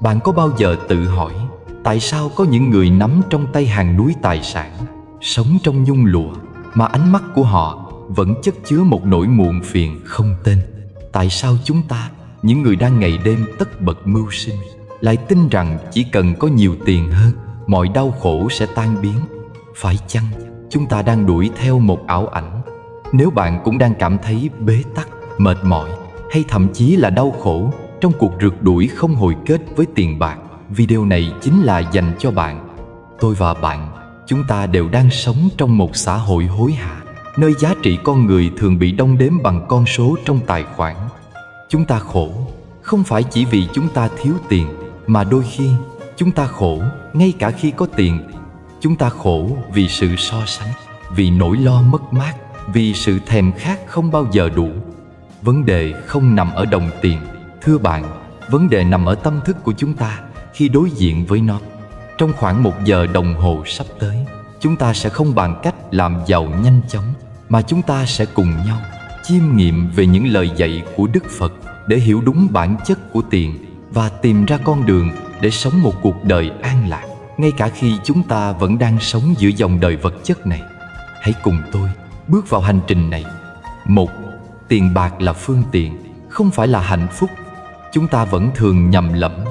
Bạn có bao giờ tự hỏi tại sao có những người nắm trong tay hàng núi tài sản, sống trong nhung lụa, mà ánh mắt của họ vẫn chất chứa một nỗi muộn phiền không tên? Tại sao chúng ta, những người đang ngày đêm tất bật mưu sinh, lại tin rằng chỉ cần có nhiều tiền hơn, mọi đau khổ sẽ tan biến? Phải chăng chúng ta đang đuổi theo một ảo ảnh? Nếu bạn cũng đang cảm thấy bế tắc, mệt mỏi hay thậm chí là đau khổ trong cuộc rượt đuổi không hồi kết với tiền bạc, video này chính là dành cho bạn. Tôi và bạn, chúng ta đều đang sống trong một xã hội hối hả, nơi giá trị con người thường bị đong đếm bằng con số trong tài khoản. Chúng ta khổ không phải chỉ vì chúng ta thiếu tiền, mà đôi khi chúng ta khổ ngay cả khi có tiền. Chúng ta khổ vì sự so sánh, vì nỗi lo mất mát, vì sự thèm khát không bao giờ đủ. Vấn đề không nằm ở đồng tiền, thưa bạn, vấn đề nằm ở tâm thức của chúng ta khi đối diện với nó. Trong khoảng 1 giờ đồng hồ sắp tới, chúng ta sẽ không bàn cách làm giàu nhanh chóng, mà chúng ta sẽ cùng nhau chiêm nghiệm về những lời dạy của Đức Phật để hiểu đúng bản chất của tiền và tìm ra con đường để sống một cuộc đời an lạc, ngay cả khi chúng ta vẫn đang sống giữa dòng đời vật chất này. Hãy cùng tôi bước vào hành trình này. 1. Tiền bạc là phương tiện, không phải là hạnh phúc. Chúng ta vẫn thường nhầm lẫn.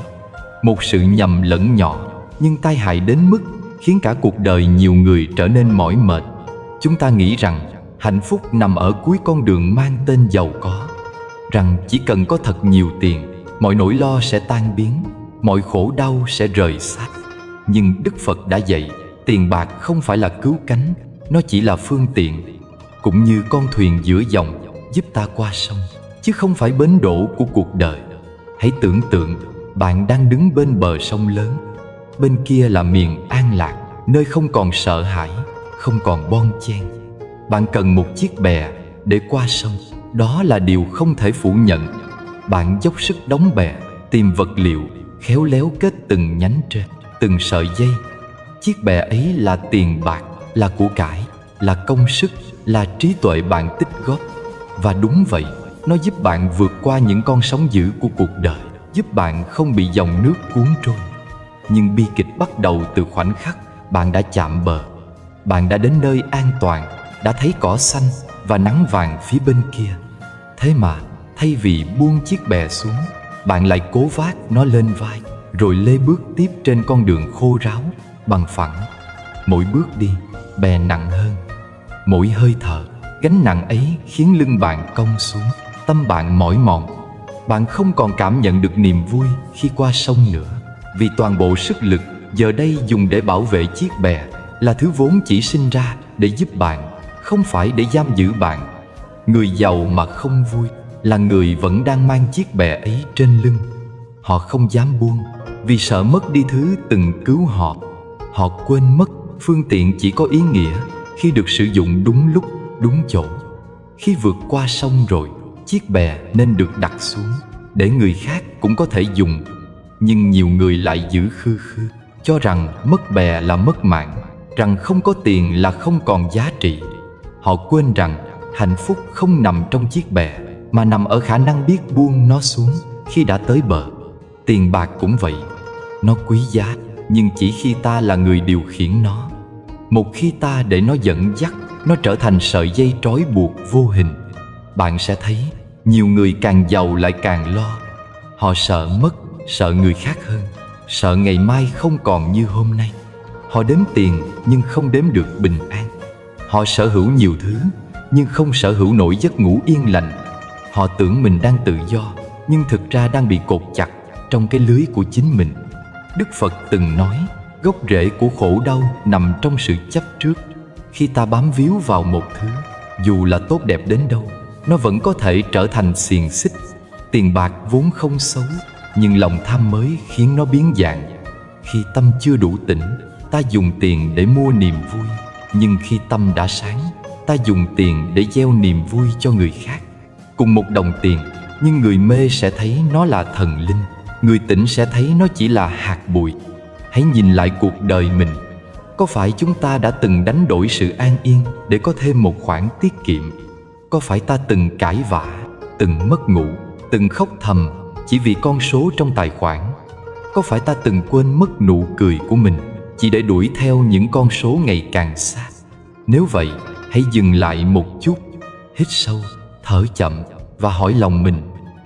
Một sự nhầm lẫn nhỏ nhưng tai hại đến mức khiến cả cuộc đời nhiều người trở nên mỏi mệt. Chúng ta nghĩ rằng hạnh phúc nằm ở cuối con đường mang tên giàu có, rằng chỉ cần có thật nhiều tiền, mọi nỗi lo sẽ tan biến, mọi khổ đau sẽ rời xác. Nhưng Đức Phật đã dạy, tiền bạc không phải là cứu cánh, nó chỉ là phương tiện, cũng như con thuyền giữa dòng giúp ta qua sông, chứ không phải bến đỗ của cuộc đời. Hãy tưởng tượng bạn đang đứng bên bờ sông lớn. Bên kia là miền an lạc, nơi không còn sợ hãi, không còn bon chen. Bạn cần một chiếc bè để qua sông, đó là điều không thể phủ nhận. Bạn dốc sức đóng bè, tìm vật liệu, khéo léo kết từng nhánh tre, từng sợi dây. Chiếc bè ấy là tiền bạc, là của cải, là công sức, là trí tuệ bạn tích góp. Và đúng vậy, nó giúp bạn vượt qua những con sóng dữ của cuộc đời, giúp bạn không bị dòng nước cuốn trôi. Nhưng bi kịch bắt đầu từ khoảnh khắc bạn đã chạm bờ. Bạn đã đến nơi an toàn, đã thấy cỏ xanh và nắng vàng phía bên kia. Thế mà thay vì buông chiếc bè xuống, bạn lại cố vác nó lên vai, rồi lê bước tiếp trên con đường khô ráo, bằng phẳng. Mỗi bước đi, bè nặng hơn. Mỗi hơi thở, gánh nặng ấy khiến lưng bạn cong xuống, tâm bạn mỏi mòn. Bạn không còn cảm nhận được niềm vui khi qua sông nữa, vì toàn bộ sức lực giờ đây dùng để bảo vệ chiếc bè là thứ vốn chỉ sinh ra để giúp bạn, không phải để giam giữ bạn. Người giàu mà không vui là người vẫn đang mang chiếc bè ấy trên lưng. Họ không dám buông vì sợ mất đi thứ từng cứu họ. Họ quên mất phương tiện chỉ có ý nghĩa khi được sử dụng đúng lúc, đúng chỗ. Khi vượt qua sông rồi, chiếc bè nên được đặt xuống để người khác cũng có thể dùng. Nhưng nhiều người lại giữ khư khư, cho rằng mất bè là mất mạng, rằng không có tiền là không còn giá trị. Họ quên rằng hạnh phúc không nằm trong chiếc bè, mà nằm ở khả năng biết buông nó xuống khi đã tới bờ. Tiền bạc cũng vậy, nó quý giá, nhưng chỉ khi ta là người điều khiển nó. Một khi ta để nó dẫn dắt, nó trở thành sợi dây trói buộc vô hình. Bạn sẽ thấy nhiều người càng giàu lại càng lo. Họ sợ mất, sợ người khác hơn, sợ ngày mai không còn như hôm nay. Họ đếm tiền nhưng không đếm được bình an. Họ sở hữu nhiều thứ nhưng không sở hữu nổi giấc ngủ yên lành. Họ tưởng mình đang tự do, nhưng thực ra đang bị cột chặt trong cái lưới của chính mình. Đức Phật từng nói, gốc rễ của khổ đau nằm trong sự chấp trước. Khi ta bám víu vào một thứ, dù là tốt đẹp đến đâu, nó vẫn có thể trở thành xiềng xích. Tiền bạc vốn không xấu, nhưng lòng tham mới khiến nó biến dạng. Khi tâm chưa đủ tỉnh, ta dùng tiền để mua niềm vui. Nhưng khi tâm đã sáng, ta dùng tiền để gieo niềm vui cho người khác. Cùng một đồng tiền, nhưng người mê sẽ thấy nó là thần linh, người tỉnh sẽ thấy nó chỉ là hạt bụi. Hãy nhìn lại cuộc đời mình. Có phải chúng ta đã từng đánh đổi sự an yên để có thêm một khoản tiết kiệm? Có phải ta từng cãi vã, từng mất ngủ, từng khóc thầm chỉ vì con số trong tài khoản? Có phải ta từng quên mất nụ cười của mình chỉ để đuổi theo những con số ngày càng xa? Nếu vậy, hãy dừng lại một chút, hít sâu, thở chậm và hỏi lòng mình,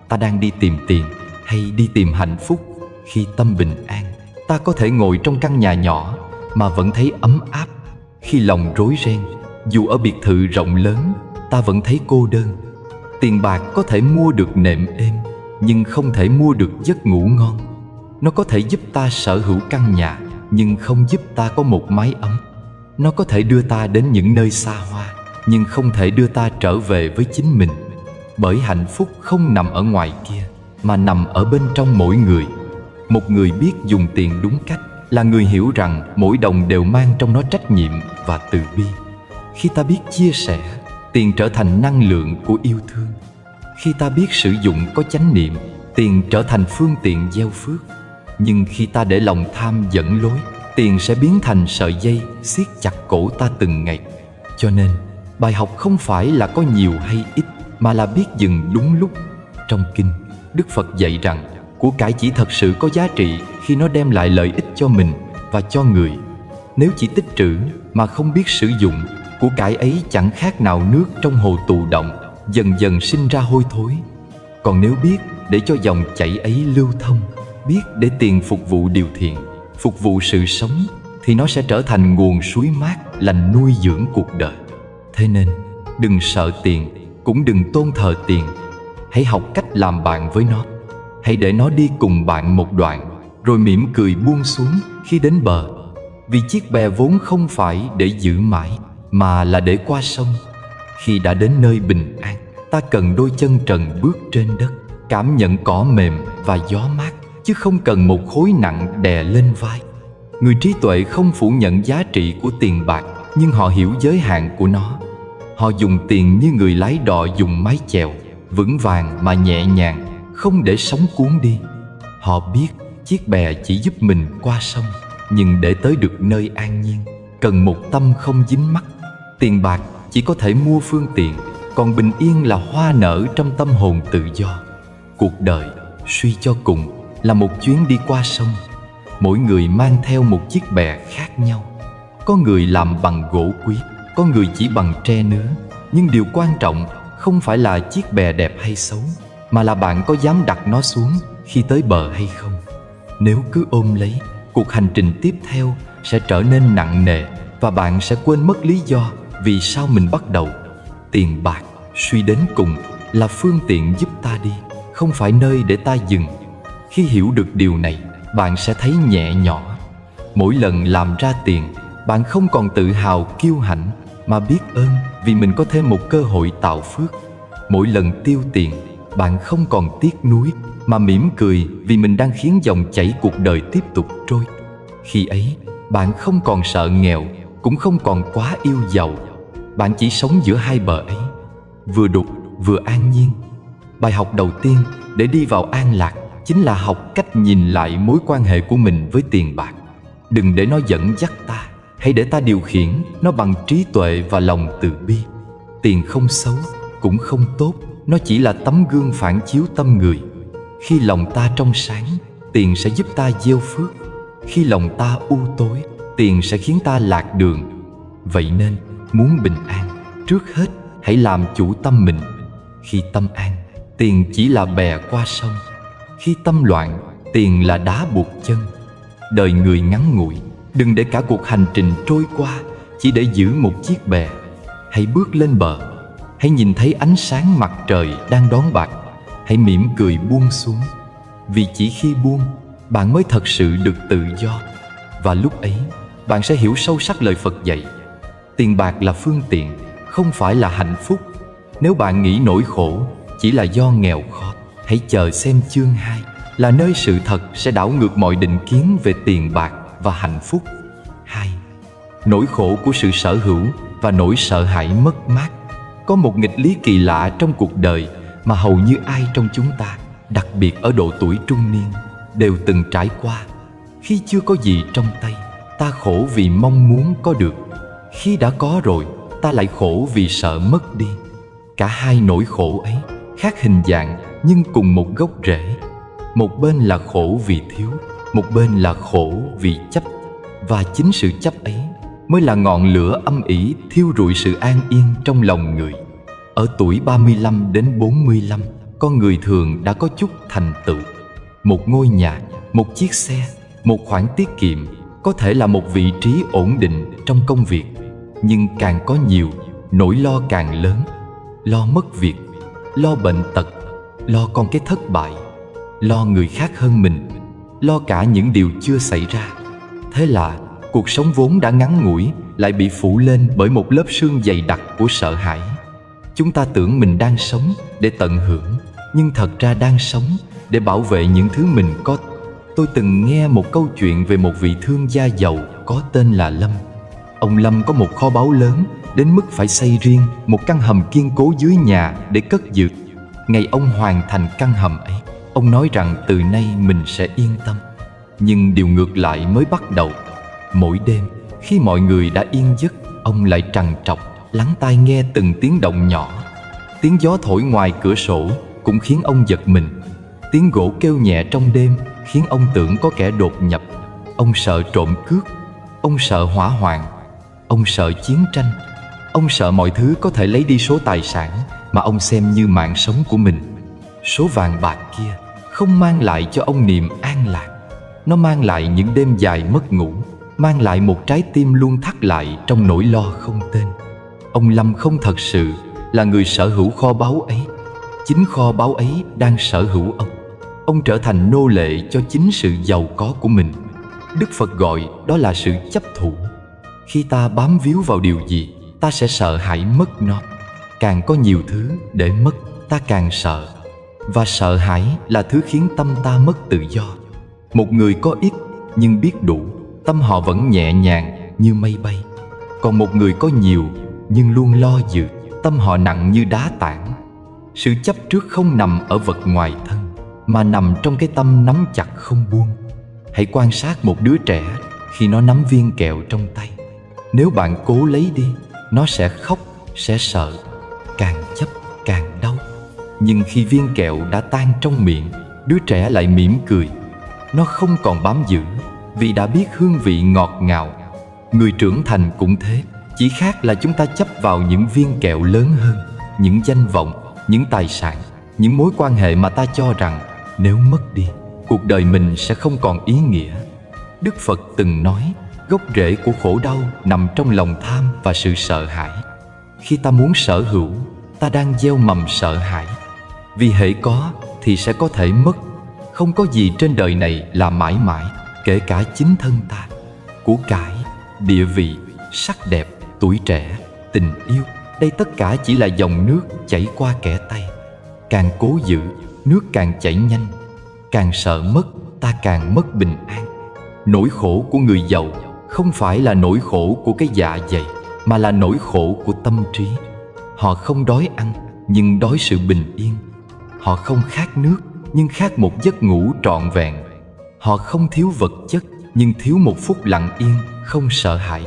ta đang đi tìm tiền hay đi tìm hạnh phúc? Khi tâm bình an, ta có thể ngồi trong căn nhà nhỏ mà vẫn thấy ấm áp. Khi lòng rối ren, dù ở biệt thự rộng lớn, ta vẫn thấy cô đơn. Tiền bạc có thể mua được nệm êm, nhưng không thể mua được giấc ngủ ngon. Nó có thể giúp ta sở hữu căn nhà, nhưng không giúp ta có một mái ấm. Nó có thể đưa ta đến những nơi xa hoa, nhưng không thể đưa ta trở về với chính mình. Bởi hạnh phúc không nằm ở ngoài kia, mà nằm ở bên trong mỗi người. Một người biết dùng tiền đúng cách là người hiểu rằng mỗi đồng đều mang trong nó trách nhiệm và từ bi. Khi ta biết chia sẻ, tiền trở thành năng lượng của yêu thương. Khi ta biết sử dụng có chánh niệm, tiền trở thành phương tiện gieo phước. Nhưng khi ta để lòng tham dẫn lối, tiền sẽ biến thành sợi dây siết chặt cổ ta từng ngày. Cho nên, bài học không phải là có nhiều hay ít, mà là biết dừng đúng lúc. Trong kinh, Đức Phật dạy rằng của cải chỉ thật sự có giá trị khi nó đem lại lợi ích cho mình và cho người. Nếu chỉ tích trữ mà không biết sử dụng, của cải ấy chẳng khác nào nước trong hồ tù động, dần dần sinh ra hôi thối. Còn nếu biết để cho dòng chảy ấy lưu thông, biết để tiền phục vụ điều thiện, phục vụ sự sống, thì nó sẽ trở thành nguồn suối mát lành nuôi dưỡng cuộc đời. Thế nên, đừng sợ tiền, cũng đừng tôn thờ tiền. Hãy học cách làm bạn với nó. Hãy để nó đi cùng bạn một đoạn, rồi mỉm cười buông xuống khi đến bờ. Vì chiếc bè vốn không phải để giữ mãi, mà là để qua sông. Khi đã đến nơi bình an, ta cần đôi chân trần bước trên đất, cảm nhận cỏ mềm và gió mát, chứ không cần một khối nặng đè lên vai. Người trí tuệ không phủ nhận giá trị của tiền bạc, nhưng họ hiểu giới hạn của nó. Họ dùng tiền như người lái đò dùng mái chèo, vững vàng mà nhẹ nhàng, không để sóng cuốn đi. Họ biết chiếc bè chỉ giúp mình qua sông, nhưng để tới được nơi an nhiên, cần một tâm không dính mắc. Tiền bạc chỉ có thể mua phương tiện, còn bình yên là hoa nở trong tâm hồn tự do. Cuộc đời, suy cho cùng, là một chuyến đi qua sông. Mỗi người mang theo một chiếc bè khác nhau. Có người làm bằng gỗ quý, có người chỉ bằng tre nứa. Nhưng điều quan trọng không phải là chiếc bè đẹp hay xấu, mà là bạn có dám đặt nó xuống khi tới bờ hay không. Nếu cứ ôm lấy, cuộc hành trình tiếp theo sẽ trở nên nặng nề, và bạn sẽ quên mất lý do vì sao mình bắt đầu. Tiền bạc, suy đến cùng, là phương tiện giúp ta đi, không phải nơi để ta dừng. Khi hiểu được điều này, bạn sẽ thấy nhẹ nhõm. Mỗi lần làm ra tiền, bạn không còn tự hào kiêu hãnh, mà biết ơn vì mình có thêm một cơ hội tạo phước. Mỗi lần tiêu tiền, bạn không còn tiếc nuối, mà mỉm cười vì mình đang khiến dòng chảy cuộc đời tiếp tục trôi. Khi ấy, bạn không còn sợ nghèo, cũng không còn quá yêu giàu. Bạn chỉ sống giữa hai bờ ấy, vừa đục vừa an nhiên. Bài học đầu tiên để đi vào an lạc chính là học cách nhìn lại mối quan hệ của mình với tiền bạc. Đừng để nó dẫn dắt ta, hãy để ta điều khiển nó bằng trí tuệ và lòng từ bi. Tiền không xấu, cũng không tốt, nó chỉ là tấm gương phản chiếu tâm người. Khi lòng ta trong sáng, tiền sẽ giúp ta gieo phước. Khi lòng ta u tối, tiền sẽ khiến ta lạc đường. Vậy nên, muốn bình an, trước hết hãy làm chủ tâm mình. Khi tâm an, tiền chỉ là bè qua sông. Khi tâm loạn, tiền là đá buộc chân. Đời người ngắn ngủi, đừng để cả cuộc hành trình trôi qua chỉ để giữ một chiếc bè. Hãy bước lên bờ, hãy nhìn thấy ánh sáng mặt trời đang đón bạn. Hãy mỉm cười buông xuống, vì chỉ khi buông, bạn mới thật sự được tự do. Và lúc ấy, bạn sẽ hiểu sâu sắc lời Phật dạy. Tiền bạc là phương tiện, không phải là hạnh phúc. Nếu bạn nghĩ nỗi khổ chỉ là do nghèo khó, hãy chờ xem chương 2, là nơi sự thật sẽ đảo ngược mọi định kiến về tiền bạc và hạnh phúc. 2. Nỗi khổ của sự sở hữu và nỗi sợ hãi mất mát. Có một nghịch lý kỳ lạ trong cuộc đời mà hầu như ai trong chúng ta, đặc biệt ở độ tuổi trung niên, đều từng trải qua. Khi chưa có gì trong tay, ta khổ vì mong muốn có được. Khi đã có rồi, ta lại khổ vì sợ mất đi. Cả hai nỗi khổ ấy khác hình dạng nhưng cùng một gốc rễ. Một bên là khổ vì thiếu, Một bên là khổ vì chấp, và chính sự chấp ấy mới là ngọn lửa âm ỉ thiêu rụi sự an yên trong lòng người. Ở tuổi 35 đến 45, con người thường đã có chút thành tựu. Một ngôi nhà, một chiếc xe, một khoản tiết kiệm, có thể là một vị trí ổn định trong công việc. Nhưng càng có nhiều, nỗi lo càng lớn. Lo mất việc, lo bệnh tật, lo con cái thất bại, lo người khác hơn mình, lo cả những điều chưa xảy ra. Thế là cuộc sống vốn đã ngắn ngủi lại bị phủ lên bởi một lớp sương dày đặc của sợ hãi. Chúng ta tưởng mình đang sống để tận hưởng, nhưng thật ra đang sống để bảo vệ những thứ mình có. Tôi từng nghe một câu chuyện về một vị thương gia giàu có tên là Lâm. Ông Lâm có một kho báu lớn đến mức phải xây riêng một căn hầm kiên cố dưới nhà để cất giữ. Ngày ông hoàn thành căn hầm ấy, ông nói rằng từ nay mình sẽ yên tâm. Nhưng điều ngược lại mới bắt đầu. Mỗi đêm, khi mọi người đã yên giấc, ông lại trằn trọc lắng tai nghe từng tiếng động nhỏ. Tiếng gió thổi ngoài cửa sổ cũng khiến ông giật mình. Tiếng gỗ kêu nhẹ trong đêm khiến ông tưởng có kẻ đột nhập. Ông sợ trộm cướp, ông sợ hỏa hoạn, ông sợ chiến tranh. Ông sợ mọi thứ có thể lấy đi số tài sản mà ông xem như mạng sống của mình. Số vàng bạc kia không mang lại cho ông niềm an lạc. Nó mang lại những đêm dài mất ngủ, mang lại một trái tim luôn thắt lại trong nỗi lo không tên. Ông Lâm không thật sự là người sở hữu kho báu ấy. Chính kho báu ấy đang sở hữu ông. Ông trở thành nô lệ cho chính sự giàu có của mình. Đức Phật gọi đó là sự chấp thủ. Khi ta bám víu vào điều gì, ta sẽ sợ hãi mất nó. Càng có nhiều thứ để mất, ta càng sợ. Và sợ hãi là thứ khiến tâm ta mất tự do. Một người có ít nhưng biết đủ, tâm họ vẫn nhẹ nhàng như mây bay. Còn một người có nhiều nhưng luôn lo dự, tâm họ nặng như đá tảng. Sự chấp trước không nằm ở vật ngoài thân, mà nằm trong cái tâm nắm chặt không buông. Hãy quan sát một đứa trẻ khi nó nắm viên kẹo trong tay. Nếu bạn cố lấy đi, nó sẽ khóc, sẽ sợ. Càng chấp càng đau. Nhưng khi viên kẹo đã tan trong miệng, đứa trẻ lại mỉm cười. Nó không còn bám giữ, vì đã biết hương vị ngọt ngào. Người trưởng thành cũng thế, chỉ khác là chúng ta chấp vào những viên kẹo lớn hơn, những danh vọng, những tài sản, những mối quan hệ mà ta cho rằng nếu mất đi, cuộc đời mình sẽ không còn ý nghĩa. Đức Phật từng nói, gốc rễ của khổ đau nằm trong lòng tham và sự sợ hãi. Khi ta muốn sở hữu, ta đang gieo mầm sợ hãi. Vì hễ có thì sẽ có thể mất. Không có gì trên đời này là mãi mãi, kể cả chính thân ta. Của cải, địa vị, sắc đẹp, tuổi trẻ, tình yêu, đây tất cả chỉ là dòng nước chảy qua kẻ tay. Càng cố giữ, nước càng chảy nhanh. Càng sợ mất, ta càng mất bình an. Nỗi khổ của người giàu không phải là nỗi khổ của cái dạ dày, mà là nỗi khổ của tâm trí. Họ không đói ăn, nhưng đói sự bình yên. Họ không khát nước, nhưng khát một giấc ngủ trọn vẹn. Họ không thiếu vật chất, nhưng thiếu một phút lặng yên, không sợ hãi.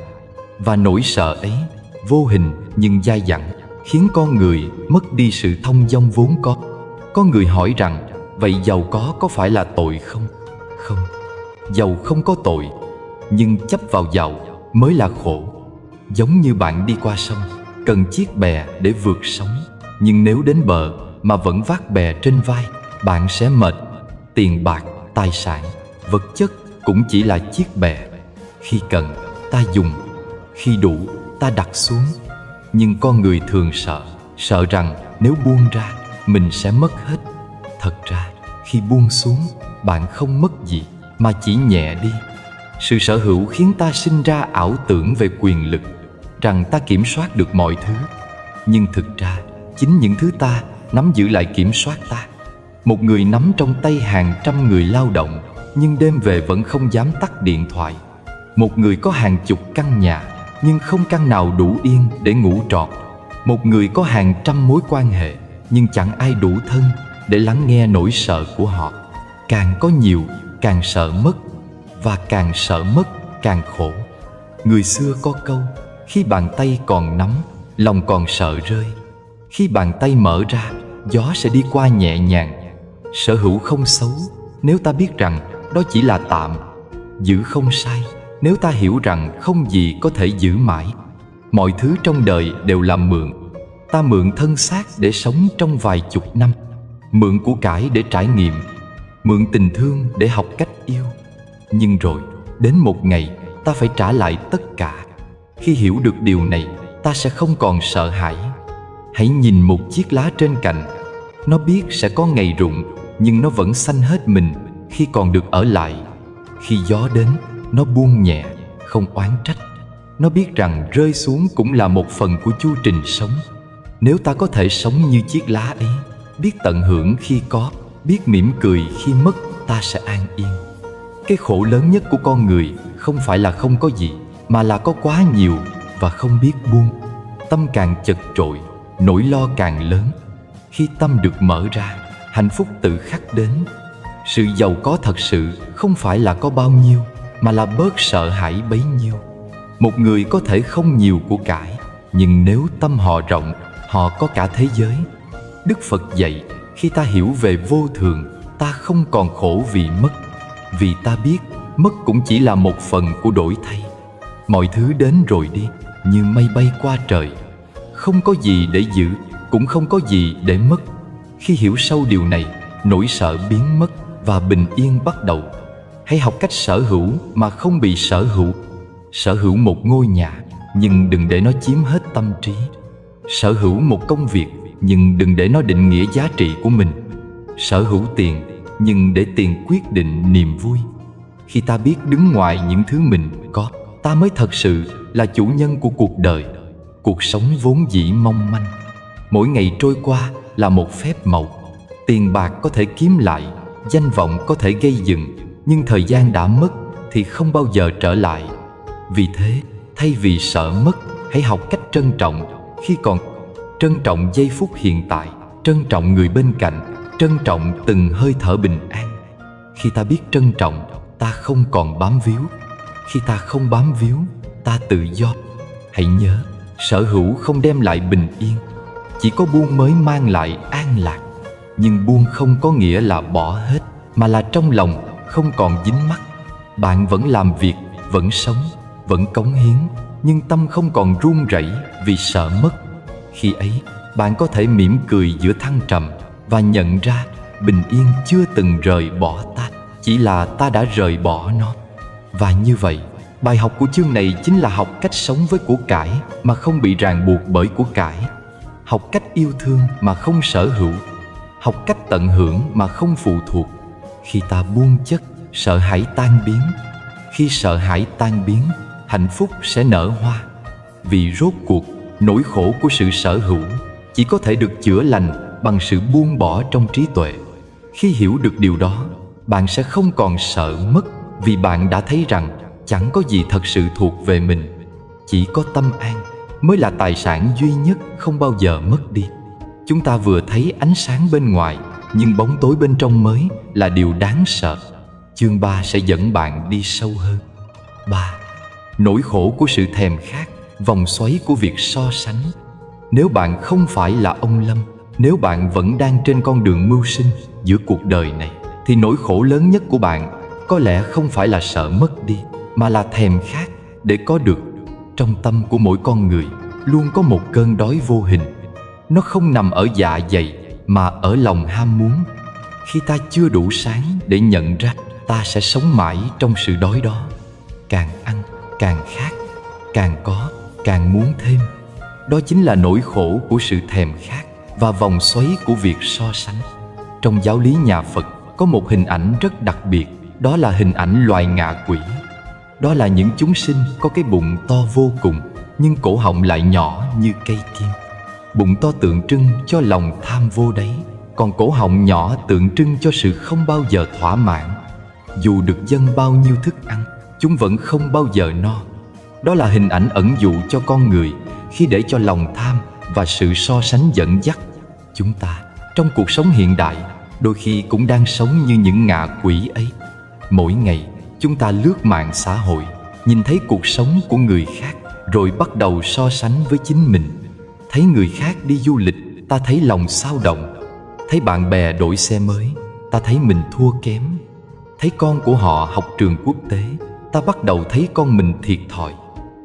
Và nỗi sợ ấy, vô hình nhưng dai dẳng, khiến con người mất đi sự thông dong vốn có. Có người hỏi rằng, vậy giàu có phải là tội không? Không, giàu không có tội, nhưng chấp vào giàu mới là khổ. Giống như bạn đi qua sông, cần chiếc bè để vượt sóng. Nhưng nếu đến bờ mà vẫn vác bè trên vai, bạn sẽ mệt. Tiền bạc, tài sản, vật chất cũng chỉ là chiếc bè. Khi cần, ta dùng. Khi đủ, ta đặt xuống. Nhưng con người thường sợ rằng nếu buông ra, mình sẽ mất hết. Thật ra, khi buông xuống, bạn không mất gì, mà chỉ nhẹ đi. Sự sở hữu khiến ta sinh ra ảo tưởng về quyền lực, rằng ta kiểm soát được mọi thứ. Nhưng thực ra, chính những thứ ta nắm giữ lại kiểm soát ta. Một người nắm trong tay hàng trăm người lao động, nhưng đêm về vẫn không dám tắt điện thoại. Một người có hàng chục căn nhà, nhưng không căn nào đủ yên để ngủ trọn. Một người có hàng trăm mối quan hệ, nhưng chẳng ai đủ thân để lắng nghe nỗi sợ của họ. Càng có nhiều, càng sợ mất, và càng sợ mất, càng khổ. Người xưa có câu, khi bàn tay còn nắm, lòng còn sợ rơi. Khi bàn tay mở ra, gió sẽ đi qua nhẹ nhàng. Sở hữu không xấu nếu ta biết rằng đó chỉ là tạm. Giữ không sai, nếu ta hiểu rằng không gì có thể giữ mãi. Mọi thứ trong đời đều là mượn. Ta mượn thân xác để sống trong vài chục năm, mượn của cải để trải nghiệm, mượn tình thương để học cách yêu. Nhưng rồi, đến một ngày, ta phải trả lại tất cả. Khi hiểu được điều này, ta sẽ không còn sợ hãi. Hãy nhìn một chiếc lá trên cành. Nó biết sẽ có ngày rụng, nhưng nó vẫn xanh hết mình khi còn được ở lại. Khi gió đến, nó buông nhẹ, không oán trách. Nó biết rằng rơi xuống cũng là một phần của chu trình sống. Nếu ta có thể sống như chiếc lá ấy, biết tận hưởng khi có, biết mỉm cười khi mất, ta sẽ an yên. Cái khổ lớn nhất của con người không phải là không có gì, mà là có quá nhiều và không biết buông. Tâm càng chật trội, nỗi lo càng lớn. Khi tâm được mở ra, hạnh phúc tự khắc đến. Sự giàu có thật sự không phải là có bao nhiêu, mà là bớt sợ hãi bấy nhiêu. Một người có thể không nhiều của cải, nhưng nếu tâm họ rộng, họ có cả thế giới. Đức Phật dạy, khi ta hiểu về vô thường, ta không còn khổ vì mất. Vì ta biết, mất cũng chỉ là một phần của đổi thay. Mọi thứ đến rồi đi, như mây bay qua trời. Không có gì để giữ, cũng không có gì để mất. Khi hiểu sâu điều này, nỗi sợ biến mất và bình yên bắt đầu. Hãy học cách sở hữu mà không bị sở hữu. Sở hữu một ngôi nhà, nhưng đừng để nó chiếm hết tâm trí. Sở hữu một công việc, nhưng đừng để nó định nghĩa giá trị của mình. Sở hữu tiền, nhưng để tiền quyết định niềm vui. Khi ta biết đứng ngoài những thứ mình có, ta mới thật sự là chủ nhân của cuộc đời. Cuộc sống vốn dĩ mong manh. Mỗi ngày trôi qua là một phép màu. Tiền bạc có thể kiếm lại, danh vọng có thể gây dựng, nhưng thời gian đã mất thì không bao giờ trở lại. Vì thế, thay vì sợ mất, hãy học cách trân trọng khi còn. Trân trọng giây phút hiện tại, trân trọng người bên cạnh, trân trọng từng hơi thở bình an. Khi ta biết trân trọng, ta không còn bám víu. Khi ta không bám víu, ta tự do. Hãy nhớ, sở hữu không đem lại bình yên. Chỉ có buông mới mang lại an lạc. Nhưng buông không có nghĩa là bỏ hết, mà là trong lòng không còn dính mắc. Bạn vẫn làm việc, vẫn sống, vẫn cống hiến, nhưng tâm không còn run rẩy vì sợ mất. Khi ấy, bạn có thể mỉm cười giữa thăng trầm và nhận ra bình yên chưa từng rời bỏ ta, chỉ là ta đã rời bỏ nó. Và như vậy, bài học của chương này chính là học cách sống với của cải mà không bị ràng buộc bởi của cải. Học cách yêu thương mà không sở hữu. Học cách tận hưởng mà không phụ thuộc. Khi ta buông chất, sợ hãi tan biến. Khi sợ hãi tan biến, hạnh phúc sẽ nở hoa. Vì rốt cuộc, nỗi khổ của sự sở hữu chỉ có thể được chữa lành bằng sự buông bỏ trong trí tuệ. Khi hiểu được điều đó, bạn sẽ không còn sợ mất, vì bạn đã thấy rằng chẳng có gì thật sự thuộc về mình. Chỉ có tâm an mới là tài sản duy nhất không bao giờ mất đi. Chúng ta vừa thấy ánh sáng bên ngoài, nhưng bóng tối bên trong mới là điều đáng sợ. Chương 3 sẽ dẫn bạn đi sâu hơn. 3. Nỗi khổ của sự thèm khát, vòng xoáy của việc so sánh. Nếu bạn không phải là ông Lâm, nếu bạn vẫn đang trên con đường mưu sinh giữa cuộc đời này, thì nỗi khổ lớn nhất của bạn có lẽ không phải là sợ mất đi, mà là thèm khát để có được. Trong tâm của mỗi con người luôn có một cơn đói vô hình. Nó không nằm ở dạ dày, mà ở lòng ham muốn. Khi ta chưa đủ sáng để nhận ra, ta sẽ sống mãi trong sự đói đó. Càng ăn, càng khát, càng có, càng muốn thêm. Đó chính là nỗi khổ của sự thèm khát và vòng xoáy của việc so sánh. Trong giáo lý nhà Phật có một hình ảnh rất đặc biệt, đó là hình ảnh loài ngạ quỷ. Đó là những chúng sinh có cái bụng to vô cùng, nhưng cổ họng lại nhỏ như cây kim. Bụng to tượng trưng cho lòng tham vô đáy, còn cổ họng nhỏ tượng trưng cho sự không bao giờ thỏa mãn. Dù được dâng bao nhiêu thức ăn, chúng vẫn không bao giờ no. Đó là hình ảnh ẩn dụ cho con người khi để cho lòng tham và sự so sánh dẫn dắt. Chúng ta trong cuộc sống hiện đại đôi khi cũng đang sống như những ngạ quỷ ấy. Mỗi ngày chúng ta lướt mạng xã hội, nhìn thấy cuộc sống của người khác, rồi bắt đầu so sánh với chính mình. Thấy người khác đi du lịch, ta thấy lòng xao động. Thấy bạn bè đổi xe mới, ta thấy mình thua kém. thấy con của họ học trường quốc tế, ta bắt đầu thấy con mình thiệt thòi.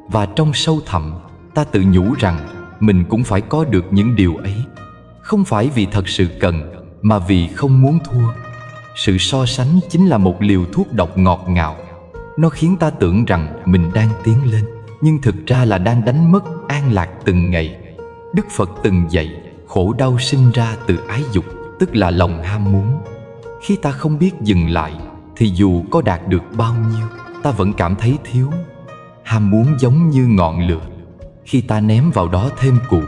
Và trong sâu thẳm, ta tự nhủ rằng mình cũng phải có được những điều ấy. Không phải vì thật sự cần, mà vì không muốn thua. Sự so sánh chính là một liều thuốc độc ngọt ngào. Nó khiến ta tưởng rằng mình đang tiến lên, nhưng thực ra là đang đánh mất an lạc từng ngày. Đức Phật từng dạy, khổ đau sinh ra từ ái dục, tức là lòng ham muốn. Khi ta không biết dừng lại, thì dù có đạt được bao nhiêu, ta vẫn cảm thấy thiếu. Ham muốn giống như ngọn lửa. Khi ta ném vào đó thêm củ,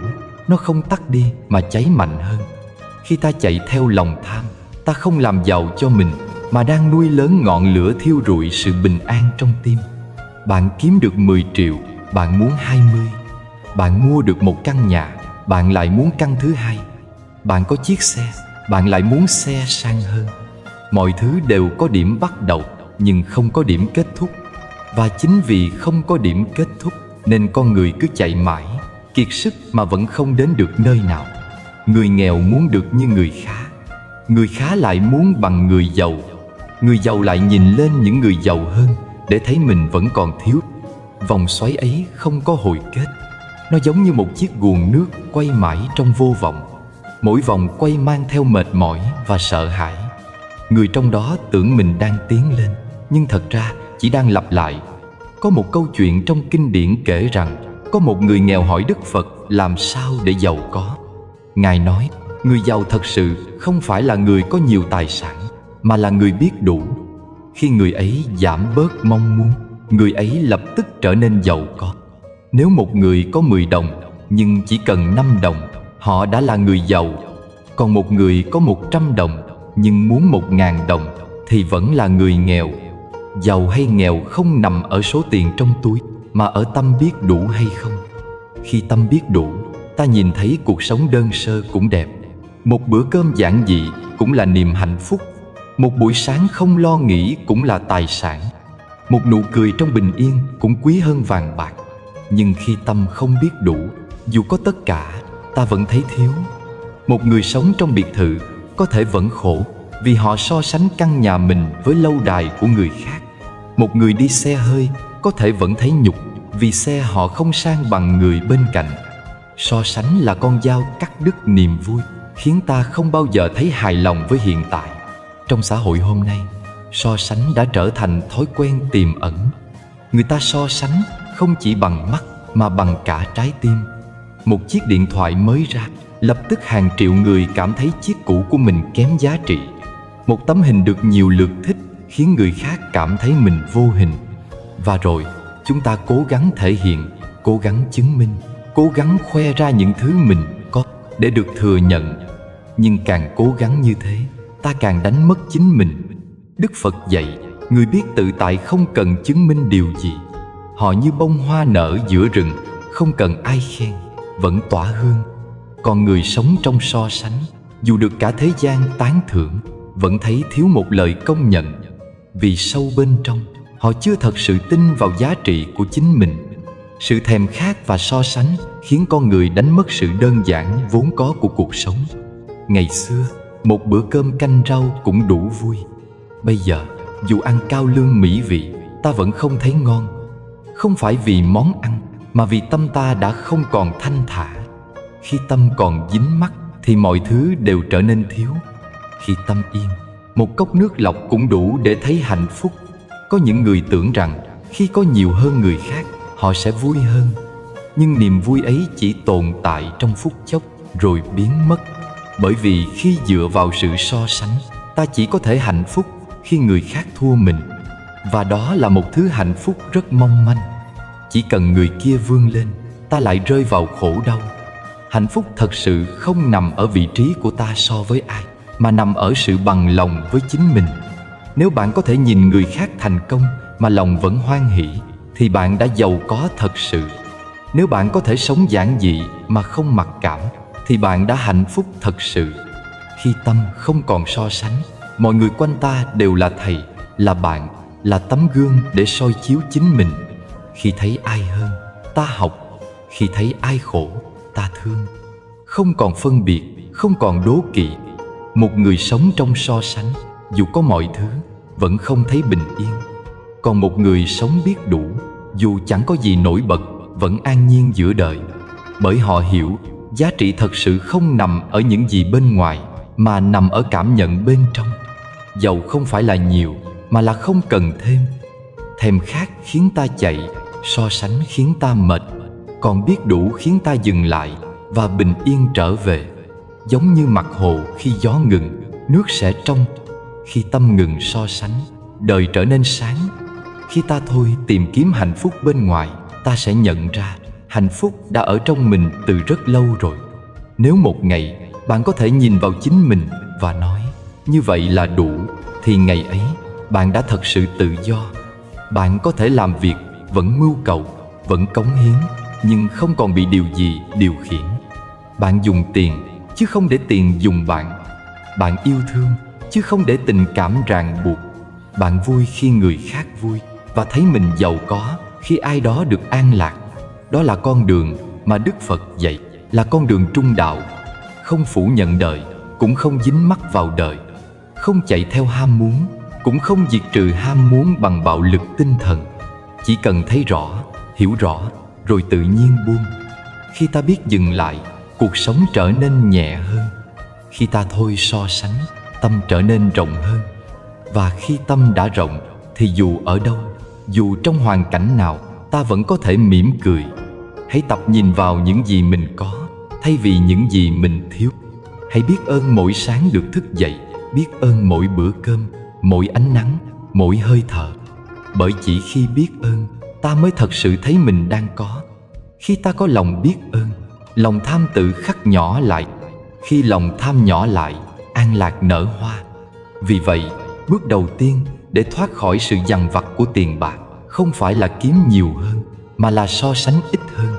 nó không tắt đi mà cháy mạnh hơn. Khi ta chạy theo lòng tham, ta không làm giàu cho mình, mà đang nuôi lớn ngọn lửa thiêu rụi sự bình an trong tim. Bạn kiếm được 10 triệu, bạn muốn 20. Bạn mua được một căn nhà, bạn lại muốn căn thứ hai. Bạn có chiếc xe, bạn lại muốn xe sang hơn. Mọi thứ đều có điểm bắt đầu, nhưng không có điểm kết thúc. Và chính vì không có điểm kết thúc, nên con người cứ chạy mãi, kiệt sức mà vẫn không đến được nơi nào. Người nghèo muốn được như người khá, người khá lại muốn bằng người giàu. Người giàu lại nhìn lên những người giàu hơn để thấy mình vẫn còn thiếu. Vòng xoáy ấy không có hồi kết. Nó giống như một chiếc guồng nước quay mãi trong vô vọng. Mỗi vòng quay mang theo mệt mỏi và sợ hãi. Người trong đó tưởng mình đang tiến lên, nhưng thật ra chỉ đang lặp lại. Có một câu chuyện trong kinh điển kể rằng có một người nghèo hỏi Đức Phật làm sao để giàu có. Ngài nói, người giàu thật sự không phải là người có nhiều tài sản, mà là người biết đủ. Khi người ấy giảm bớt mong muốn, người ấy lập tức trở nên giàu có. Nếu một người có 10 đồng, nhưng chỉ cần 5 đồng, họ đã là người giàu. Còn một người có 100 đồng, nhưng muốn 1.000 đồng, thì vẫn là người nghèo. Giàu hay nghèo không nằm ở số tiền trong túi, mà ở tâm biết đủ hay không. Khi tâm biết đủ, ta nhìn thấy cuộc sống đơn sơ cũng đẹp. Một bữa cơm giản dị cũng là niềm hạnh phúc. Một buổi sáng không lo nghĩ cũng là tài sản. Một nụ cười trong bình yên cũng quý hơn vàng bạc. Nhưng khi tâm không biết đủ, dù có tất cả, ta vẫn thấy thiếu. Một người sống trong biệt thự có thể vẫn khổ vì họ so sánh căn nhà mình với lâu đài của người khác. Một người đi xe hơi có thể vẫn thấy nhục vì xe họ không sang bằng người bên cạnh. So sánh là con dao cắt đứt niềm vui, khiến ta không bao giờ thấy hài lòng với hiện tại. Trong xã hội hôm nay, so sánh đã trở thành thói quen tiềm ẩn. Người ta so sánh không chỉ bằng mắt mà bằng cả trái tim. Một chiếc điện thoại mới ra, lập tức hàng triệu người cảm thấy chiếc cũ của mình kém giá trị. Một tấm hình được nhiều lượt thích khiến người khác cảm thấy mình vô hình. Và rồi, chúng ta cố gắng thể hiện, cố gắng chứng minh, cố gắng khoe ra những thứ mình có để được thừa nhận. Nhưng càng cố gắng như thế, ta càng đánh mất chính mình. Đức Phật dạy, người biết tự tại không cần chứng minh điều gì. Họ như bông hoa nở giữa rừng, không cần ai khen, vẫn tỏa hương. Còn người sống trong so sánh, dù được cả thế gian tán thưởng, vẫn thấy thiếu một lời công nhận. Vì sâu bên trong, họ chưa thật sự tin vào giá trị của chính mình. Sự thèm khát và so sánh khiến con người đánh mất sự đơn giản vốn có của cuộc sống. Ngày xưa, một bữa cơm canh rau cũng đủ vui. Bây giờ, dù ăn cao lương mỹ vị, ta vẫn không thấy ngon. Không phải vì món ăn, mà vì tâm ta đã không còn thanh thản. Khi tâm còn dính mắc, thì mọi thứ đều trở nên thiếu. Khi tâm yên, một cốc nước lọc cũng đủ để thấy hạnh phúc. Có những người tưởng rằng khi có nhiều hơn người khác, họ sẽ vui hơn. Nhưng niềm vui ấy chỉ tồn tại trong phút chốc rồi biến mất. Bởi vì khi dựa vào sự so sánh, ta chỉ có thể hạnh phúc khi người khác thua mình. Và đó là một thứ hạnh phúc rất mong manh. Chỉ cần người kia vươn lên, ta lại rơi vào khổ đau. Hạnh phúc thật sự không nằm ở vị trí của ta so với ai, mà nằm ở sự bằng lòng với chính mình. Nếu bạn có thể nhìn người khác thành công mà lòng vẫn hoan hỷ, thì bạn đã giàu có thật sự. Nếu bạn có thể sống giản dị mà không mặc cảm, thì bạn đã hạnh phúc thật sự. Khi tâm không còn so sánh, mọi người quanh ta đều là thầy, là bạn, là tấm gương để soi chiếu chính mình. Khi thấy ai hơn, ta học. Khi thấy ai khổ, ta thương. Không còn phân biệt, không còn đố kỵ. Một người sống trong so sánh, dù có mọi thứ, vẫn không thấy bình yên. Còn một người sống biết đủ, dù chẳng có gì nổi bật, vẫn an nhiên giữa đời. Bởi họ hiểu giá trị thật sự không nằm ở những gì bên ngoài, mà nằm ở cảm nhận bên trong. Giàu không phải là nhiều, mà là không cần thêm. Thèm khát khiến ta chạy, so sánh khiến ta mệt, còn biết đủ khiến ta dừng lại và bình yên trở về. Giống như mặt hồ khi gió ngừng, nước sẽ trong. Khi tâm ngừng so sánh, đời trở nên sáng. Khi ta thôi tìm kiếm hạnh phúc bên ngoài, ta sẽ nhận ra hạnh phúc đã ở trong mình từ rất lâu rồi. Nếu một ngày bạn có thể nhìn vào chính mình và nói như vậy là đủ, thì ngày ấy bạn đã thật sự tự do. Bạn có thể làm việc, vẫn mưu cầu, vẫn cống hiến, nhưng không còn bị điều gì điều khiển. Bạn dùng tiền, chứ không để tiền dùng bạn. Bạn yêu thương, chứ không để tình cảm ràng buộc. Bạn vui khi người khác vui, và thấy mình giàu có khi ai đó được an lạc. Đó là con đường mà Đức Phật dạy, là con đường trung đạo. Không phủ nhận đời, cũng không dính mắc vào đời. Không chạy theo ham muốn, cũng không diệt trừ ham muốn bằng bạo lực tinh thần. Chỉ cần thấy rõ, hiểu rõ, rồi tự nhiên buông. Khi ta biết dừng lại, cuộc sống trở nên nhẹ hơn. Khi ta thôi so sánh, tâm trở nên rộng hơn. Và khi tâm đã rộng, thì dù ở đâu, dù trong hoàn cảnh nào, ta vẫn có thể mỉm cười. Hãy tập nhìn vào những gì mình có, thay vì những gì mình thiếu. Hãy biết ơn mỗi sáng được thức dậy, biết ơn mỗi bữa cơm, mỗi ánh nắng, mỗi hơi thở. Bởi chỉ khi biết ơn, ta mới thật sự thấy mình đang có. Khi ta có lòng biết ơn, lòng tham tự khắc nhỏ lại. Khi lòng tham nhỏ lại, an lạc nở hoa. Vì vậy, bước đầu tiên để thoát khỏi sự dằn vặt của tiền bạc không phải là kiếm nhiều hơn, mà là so sánh ít hơn.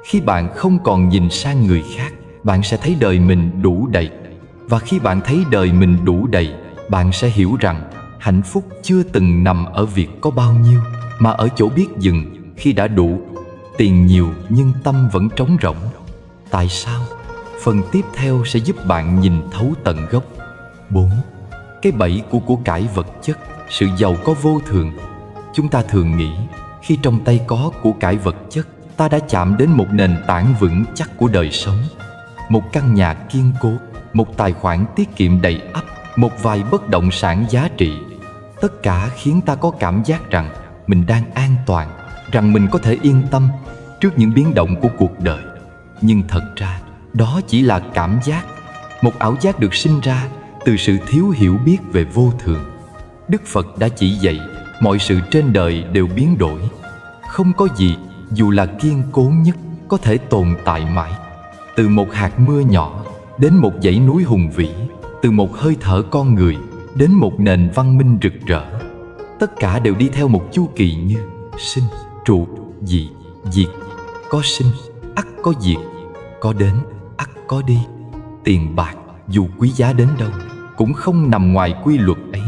Khi bạn không còn nhìn sang người khác, bạn sẽ thấy đời mình đủ đầy. Và khi bạn thấy đời mình đủ đầy, bạn sẽ hiểu rằng hạnh phúc chưa từng nằm ở việc có bao nhiêu, mà ở chỗ biết dừng khi đã đủ. Tiền nhiều nhưng tâm vẫn trống rỗng. Tại sao? Phần tiếp theo sẽ giúp bạn nhìn thấu tận gốc. 4. Cái bẫy của cải vật chất, sự giàu có vô thường. Chúng ta thường nghĩ khi trong tay có của cải vật chất, ta đã chạm đến một nền tảng vững chắc của đời sống. Một căn nhà kiên cố, một tài khoản tiết kiệm đầy ắp, một vài bất động sản giá trị. Tất cả khiến ta có cảm giác rằng mình đang an toàn, rằng mình có thể yên tâm trước những biến động của cuộc đời. Nhưng thật ra, đó chỉ là cảm giác, một ảo giác được sinh ra từ sự thiếu hiểu biết về vô thường. Đức Phật đã chỉ dạy mọi sự trên đời đều biến đổi. Không có gì, dù là kiên cố nhất, có thể tồn tại mãi. Từ một hạt mưa nhỏ đến một dãy núi hùng vĩ, từ một hơi thở con người đến một nền văn minh rực rỡ. Tất cả đều đi theo một chu kỳ như sinh, trụ, dị, diệt. Có sinh, ắt có diệt. Có đến, ắt có đi. Tiền bạc, dù quý giá đến đâu, cũng không nằm ngoài quy luật ấy.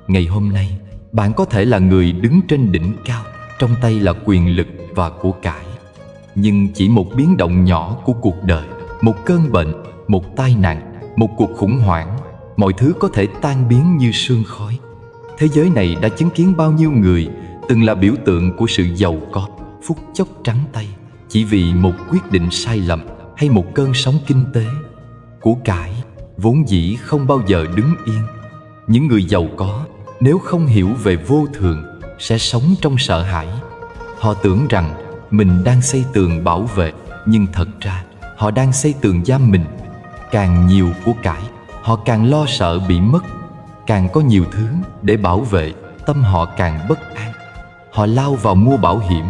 Ngày hôm nay, bạn có thể là người đứng trên đỉnh cao, trong tay là quyền lực và của cải. Nhưng chỉ một biến động nhỏ của cuộc đời, một cơn bệnh, một tai nạn, một cuộc khủng hoảng, mọi thứ có thể tan biến như sương khói. Thế giới này đã chứng kiến bao nhiêu người từng là biểu tượng của sự giàu có, phút chốc trắng tay, chỉ vì một quyết định sai lầm hay một cơn sóng kinh tế. Của cải vốn dĩ không bao giờ đứng yên. Những người giàu có, nếu không hiểu về vô thường, sẽ sống trong sợ hãi. Họ tưởng rằng mình đang xây tường bảo vệ, nhưng thật ra họ đang xây tường giam mình. Càng nhiều của cải, họ càng lo sợ bị mất. Càng có nhiều thứ để bảo vệ, tâm họ càng bất an. Họ lao vào mua bảo hiểm,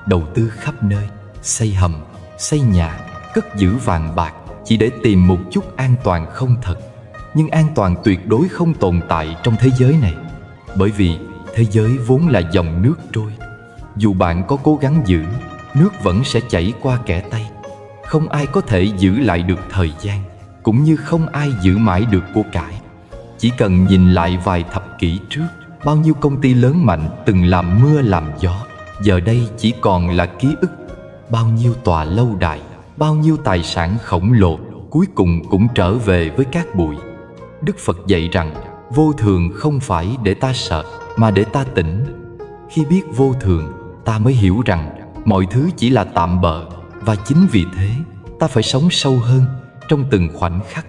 đầu tư khắp nơi, xây hầm, xây nhà, cất giữ vàng bạc, chỉ để tìm một chút an toàn không thật. Nhưng an toàn tuyệt đối không tồn tại trong thế giới này, bởi vì thế giới vốn là dòng nước trôi. Dù bạn có cố gắng giữ, nước vẫn sẽ chảy qua kẽ tay. Không ai có thể giữ lại được thời gian, cũng như không ai giữ mãi được của cải. Chỉ cần nhìn lại vài thập kỷ trước, bao nhiêu công ty lớn mạnh từng làm mưa làm gió, giờ đây chỉ còn là ký ức. Bao nhiêu tòa lâu đài, bao nhiêu tài sản khổng lồ, cuối cùng cũng trở về với cát bụi. Đức Phật dạy rằng Vô thường không phải để ta sợ, mà để ta tỉnh. Khi biết vô thường, ta mới hiểu rằng mọi thứ chỉ là tạm bợ. Và chính vì thế, ta phải sống sâu hơn trong từng khoảnh khắc.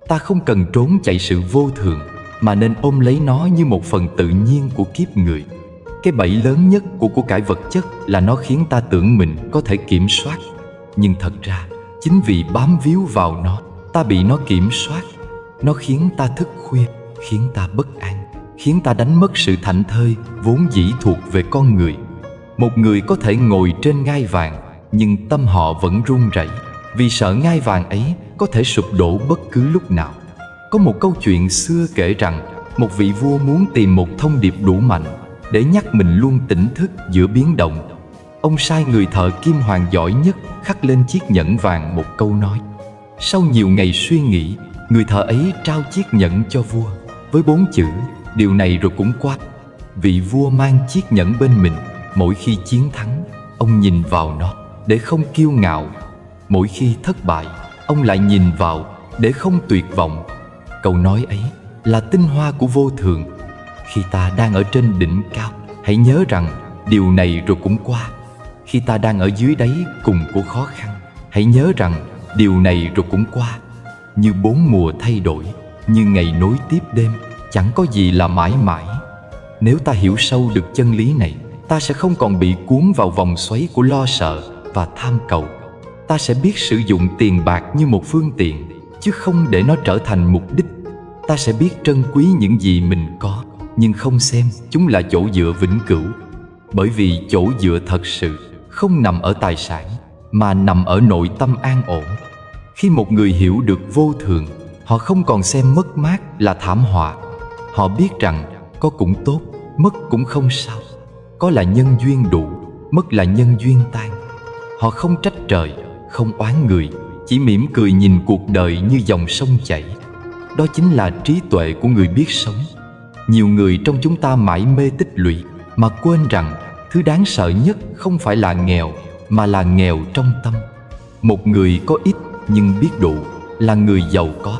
Ta không cần trốn chạy sự vô thường, mà nên ôm lấy nó như một phần tự nhiên của kiếp người. Cái bẫy lớn nhất của cải vật chất là nó khiến ta tưởng mình có thể kiểm soát. Nhưng thật ra, chính vì bám víu vào nó, ta bị nó kiểm soát. Nó khiến ta thức khuya, khiến ta bất an, khiến ta đánh mất sự thảnh thơi vốn dĩ thuộc về con người. Một người có thể ngồi trên ngai vàng, nhưng tâm họ vẫn run rẩy, vì sợ ngai vàng ấy có thể sụp đổ bất cứ lúc nào. Có một câu chuyện xưa kể rằng, một vị vua muốn tìm một thông điệp đủ mạnh để nhắc mình luôn tỉnh thức giữa biến động. Ông sai người thợ kim hoàn giỏi nhất khắc lên chiếc nhẫn vàng một câu nói. Sau nhiều ngày suy nghĩ, người thợ ấy trao chiếc nhẫn cho vua với 4 chữ: điều này rồi cũng qua. Vị vua mang chiếc nhẫn bên mình. Mỗi khi chiến thắng, ông nhìn vào nó để không kiêu ngạo. Mỗi khi thất bại, ông lại nhìn vào để không tuyệt vọng. Câu nói ấy là tinh hoa của vô thường. Khi ta đang ở trên đỉnh cao, hãy nhớ rằng điều này rồi cũng qua. Khi ta đang ở dưới đáy cùng của khó khăn, hãy nhớ rằng điều này rồi cũng qua. Như 4 mùa thay đổi, như ngày nối tiếp đêm, chẳng có gì là mãi mãi. Nếu ta hiểu sâu được chân lý này, ta sẽ không còn bị cuốn vào vòng xoáy của lo sợ và tham cầu. Ta sẽ biết sử dụng tiền bạc như một phương tiện, chứ không để nó trở thành mục đích. Ta sẽ biết trân quý những gì mình có, nhưng không xem chúng là chỗ dựa vĩnh cửu. Bởi vì chỗ dựa thật sự không nằm ở tài sản, mà nằm ở nội tâm an ổn. Khi một người hiểu được vô thường, họ không còn xem mất mát là thảm họa. Họ biết rằng có cũng tốt, mất cũng không sao. Có là nhân duyên đủ, mất là nhân duyên tan. Họ không trách trời, không oán người, chỉ mỉm cười nhìn cuộc đời như dòng sông chảy. Đó chính là trí tuệ của người biết sống. Nhiều người trong chúng ta mãi mê tích lũy, mà quên rằng thứ đáng sợ nhất không phải là nghèo, mà là nghèo trong tâm. Một người có ít nhưng biết đủ là người giàu có.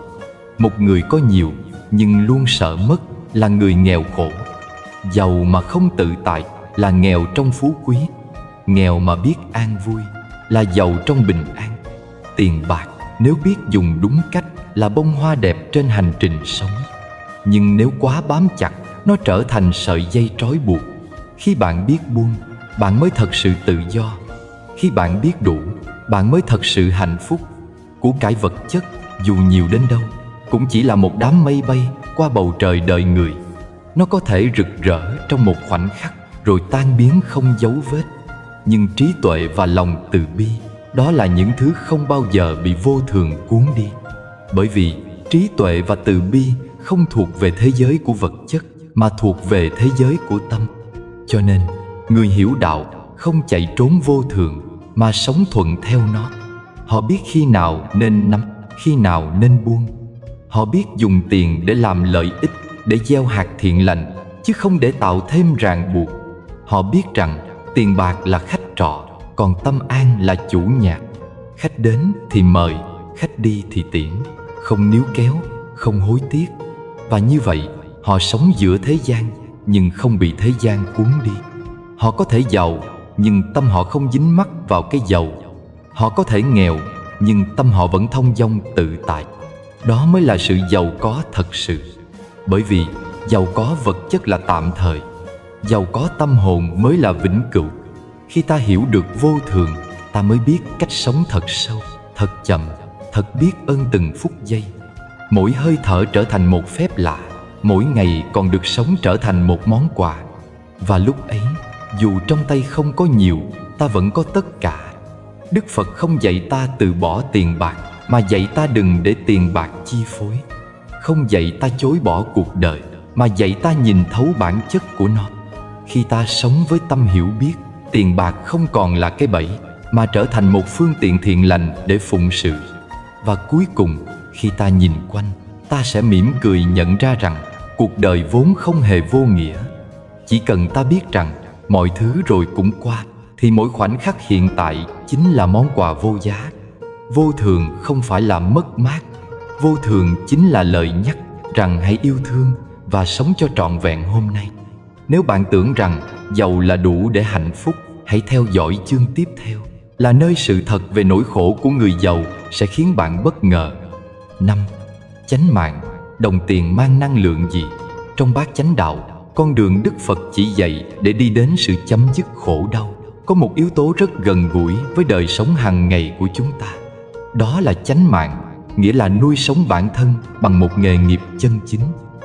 Một người có nhiều nhưng luôn sợ mất là người nghèo khổ. Giàu mà không tự tại là nghèo trong phú quý. Nghèo mà biết an vui là giàu trong bình an. Tiền bạc nếu biết dùng đúng cách là bông hoa đẹp trên hành trình sống. Nhưng nếu quá bám chặt, nó trở thành sợi dây trói buộc. Khi bạn biết buông, bạn mới thật sự tự do. Khi bạn biết đủ, bạn mới thật sự hạnh phúc. Của cải vật chất dù nhiều đến đâu cũng chỉ là một đám mây bay qua bầu trời đời người. Nó có thể rực rỡ trong một khoảnh khắc rồi tan biến không dấu vết. Nhưng trí tuệ và lòng từ bi, đó là những thứ không bao giờ bị vô thường cuốn đi. Bởi vì trí tuệ và từ bi không thuộc về thế giới của vật chất, mà thuộc về thế giới của tâm. Cho nên, người hiểu đạo không chạy trốn vô thường, mà sống thuận theo nó. Họ biết khi nào nên nắm, khi nào nên buông. Họ biết dùng tiền để làm lợi ích, để gieo hạt thiện lành, chứ không để tạo thêm ràng buộc. Họ biết rằng tiền bạc là khách trọ, còn tâm an là chủ nhà. Khách đến thì mời, khách đi thì tiễn, không níu kéo, không hối tiếc. Và như vậy, họ sống giữa thế gian, nhưng không bị thế gian cuốn đi. Họ có thể giàu, nhưng tâm họ không dính mắc vào cái giàu. Họ có thể nghèo, nhưng tâm họ vẫn thông dong tự tại. Đó mới là sự giàu có thật sự. Bởi vì giàu có vật chất là tạm thời, giàu có tâm hồn mới là vĩnh cửu. Khi ta hiểu được vô thường, ta mới biết cách sống thật sâu, thật chậm, thật biết ơn từng phút giây. Mỗi hơi thở trở thành một phép lạ, mỗi ngày còn được sống trở thành một món quà. Và lúc ấy, dù trong tay không có nhiều, ta vẫn có tất cả. Đức Phật không dạy ta từ bỏ tiền bạc, mà dạy ta đừng để tiền bạc chi phối. Không dạy ta chối bỏ cuộc đời, mà dạy ta nhìn thấu bản chất của nó. Khi ta sống với tâm hiểu biết, tiền bạc không còn là cái bẫy, mà trở thành một phương tiện thiện lành để phụng sự. Và cuối cùng, khi ta nhìn quanh, ta sẽ mỉm cười nhận ra rằng cuộc đời vốn không hề vô nghĩa. Chỉ cần ta biết rằng mọi thứ rồi cũng qua, thì mỗi khoảnh khắc hiện tại chính là món quà vô giá. Vô thường không phải là mất mát. Vô thường chính là lời nhắc rằng hãy yêu thương và sống cho trọn vẹn hôm nay. Nếu bạn tưởng rằng giàu là đủ để hạnh phúc, hãy theo dõi chương tiếp theo, là nơi sự thật về nỗi khổ của người giàu sẽ khiến bạn bất ngờ. 5. Chánh mạng. Đồng tiền mang năng lượng gì? Trong bát chánh đạo, con đường Đức Phật chỉ dạy để đi đến sự chấm dứt khổ đau, có một yếu tố rất gần gũi với đời sống hàng ngày của chúng ta. Đó là chánh mạng, nghĩa là nuôi sống bản thân bằng một nghề nghiệp chân chính,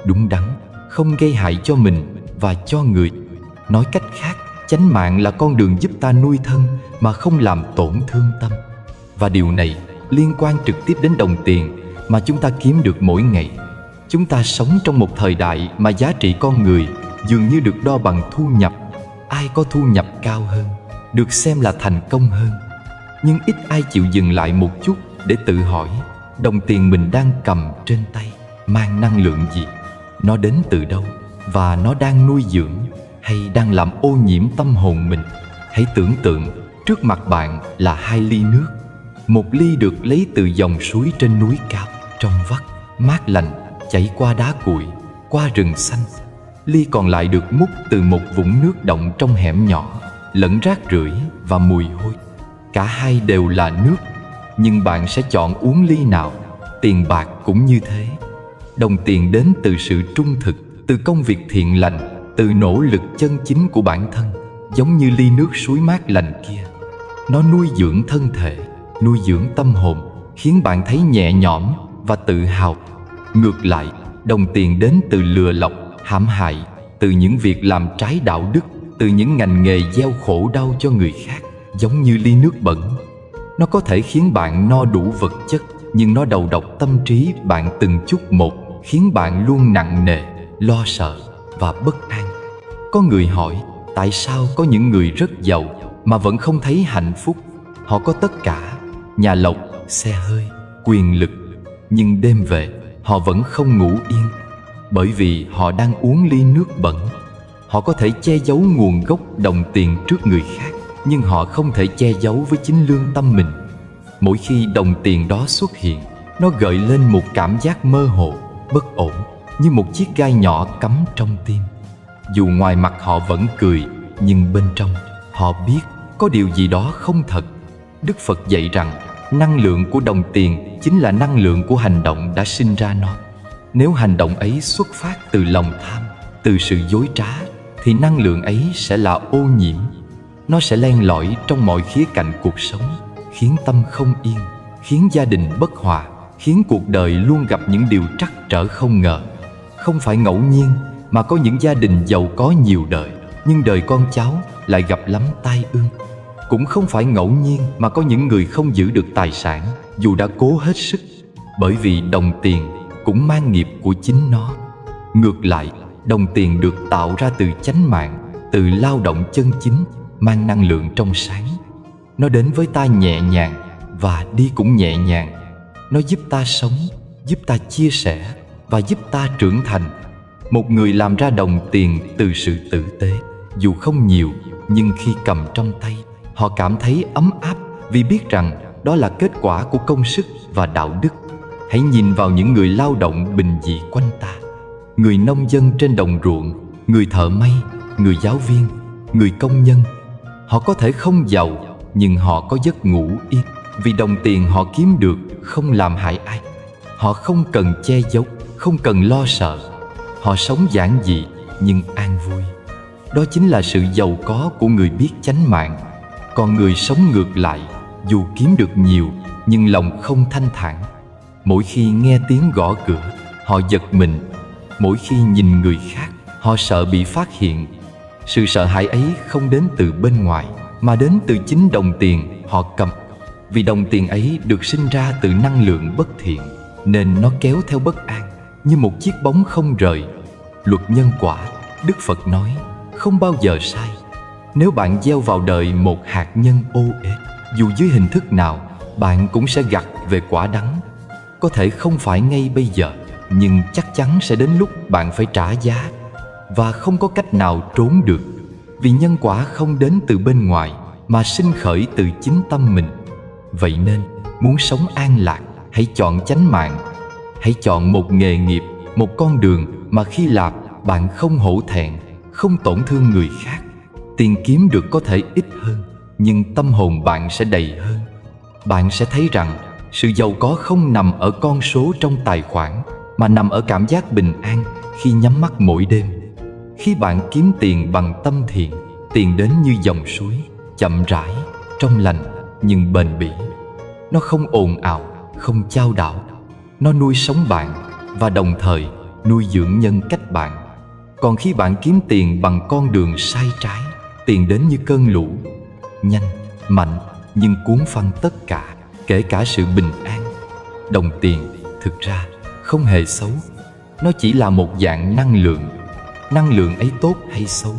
đúng đắn, không gây hại cho mình và cho người. Nói cách khác, chánh mạng là con đường giúp ta nuôi thân mà không làm tổn thương tâm. Và điều này liên quan trực tiếp đến đồng tiền mà chúng ta kiếm được mỗi ngày. Chúng ta sống trong một thời đại mà giá trị con người dường như được đo bằng thu nhập. Ai có thu nhập cao hơn được xem là thành công hơn. Nhưng ít ai chịu dừng lại một chút để tự hỏi đồng tiền mình đang cầm trên tay mang năng lượng gì, nó đến từ đâu, và nó đang nuôi dưỡng hay đang làm ô nhiễm tâm hồn mình. Hãy tưởng tượng trước mặt bạn là 2 ly nước. Một ly được lấy từ dòng suối trên núi cao, trong vắt, mát lành, chảy qua đá cuội, qua rừng xanh. Ly còn lại được múc từ một vũng nước động trong hẻm nhỏ, lẫn rác rưởi và mùi hôi. Cả hai đều là nước, nhưng bạn sẽ chọn uống ly nào? Tiền bạc cũng như thế. Đồng tiền đến từ sự trung thực, từ công việc thiện lành, từ nỗ lực chân chính của bản thân. Giống như ly nước suối mát lành kia, nó nuôi dưỡng thân thể, nuôi dưỡng tâm hồn, khiến bạn thấy nhẹ nhõm và tự hào. Ngược lại, đồng tiền đến từ lừa lọc, hãm hại, từ những việc làm trái đạo đức, từ những ngành nghề gieo khổ đau cho người khác. Giống như ly nước bẩn, nó có thể khiến bạn no đủ vật chất, nhưng nó đầu độc tâm trí bạn từng chút một, khiến bạn luôn nặng nề, lo sợ và bất an. Có người hỏi, tại sao có những người rất giàu mà vẫn không thấy hạnh phúc? Họ có tất cả, nhà lộc, xe hơi, quyền lực, nhưng đêm về họ vẫn không ngủ yên, bởi vì họ đang uống ly nước bẩn. Họ có thể che giấu nguồn gốc đồng tiền trước người khác, nhưng họ không thể che giấu với chính lương tâm mình. Mỗi khi đồng tiền đó xuất hiện, nó gợi lên một cảm giác mơ hồ, bất ổn, như một chiếc gai nhỏ cắm trong tim. Dù ngoài mặt họ vẫn cười, nhưng bên trong họ biết có điều gì đó không thật. Đức Phật dạy rằng năng lượng của đồng tiền chính là năng lượng của hành động đã sinh ra nó. Nếu hành động ấy xuất phát từ lòng tham, từ sự dối trá, thì năng lượng ấy sẽ là ô nhiễm. Nó sẽ len lỏi trong mọi khía cạnh cuộc sống, khiến tâm không yên, khiến gia đình bất hòa, khiến cuộc đời luôn gặp những điều trắc trở không ngờ. Không phải ngẫu nhiên mà có những gia đình giàu có nhiều đời, nhưng đời con cháu lại gặp lắm tai ương. Cũng không phải ngẫu nhiên mà có những người không giữ được tài sản dù đã cố hết sức, bởi vì đồng tiền cũng mang nghiệp của chính nó. Ngược lại, đồng tiền được tạo ra từ chánh mạng, từ lao động chân chính, mang năng lượng trong sáng. Nó đến với ta nhẹ nhàng và đi cũng nhẹ nhàng. Nó giúp ta sống, giúp ta chia sẻ và giúp ta trưởng thành. Một người làm ra đồng tiền từ sự tử tế, dù không nhiều, nhưng khi cầm trong tay, họ cảm thấy ấm áp vì biết rằng đó là kết quả của công sức và đạo đức. Hãy nhìn vào những người lao động bình dị quanh ta. Người nông dân trên đồng ruộng, người thợ may, người giáo viên, người công nhân. Họ có thể không giàu, nhưng họ có giấc ngủ yên, vì đồng tiền họ kiếm được không làm hại ai. Họ không cần che giấu, không cần lo sợ. Họ sống giản dị nhưng an vui. Đó chính là sự giàu có của người biết chánh mạng. Còn người sống ngược lại, dù kiếm được nhiều nhưng lòng không thanh thản. Mỗi khi nghe tiếng gõ cửa, họ giật mình. Mỗi khi nhìn người khác, họ sợ bị phát hiện. Sự sợ hãi ấy không đến từ bên ngoài, mà đến từ chính đồng tiền họ cầm. Vì đồng tiền ấy được sinh ra từ năng lượng bất thiện, nên nó kéo theo bất an, như một chiếc bóng không rời. Luật nhân quả, Đức Phật nói, không bao giờ sai. Nếu bạn gieo vào đời một hạt nhân ô uế, dù dưới hình thức nào, bạn cũng sẽ gặt về quả đắng. Có thể không phải ngay bây giờ, nhưng chắc chắn sẽ đến lúc bạn phải trả giá. Và không có cách nào trốn được, vì nhân quả không đến từ bên ngoài, mà sinh khởi từ chính tâm mình. Vậy nên, muốn sống an lạc, hãy chọn chánh mạng. Hãy chọn một nghề nghiệp, một con đường mà khi làm bạn không hổ thẹn, không tổn thương người khác. Tiền kiếm được có thể ít hơn, nhưng tâm hồn bạn sẽ đầy hơn. Bạn sẽ thấy rằng sự giàu có không nằm ở con số trong tài khoản, mà nằm ở cảm giác bình an khi nhắm mắt mỗi đêm. Khi bạn kiếm tiền bằng tâm thiện, tiền đến như dòng suối, chậm rãi, trong lành nhưng bền bỉ. Nó không ồn ào, không chao đảo. Nó nuôi sống bạn và đồng thời nuôi dưỡng nhân cách bạn. Còn khi bạn kiếm tiền bằng con đường sai trái, tiền đến như cơn lũ, nhanh, mạnh nhưng cuốn phăng tất cả, kể cả sự bình an. Đồng tiền thực ra không hề xấu. Nó chỉ là một dạng năng lượng. Năng lượng ấy tốt hay xấu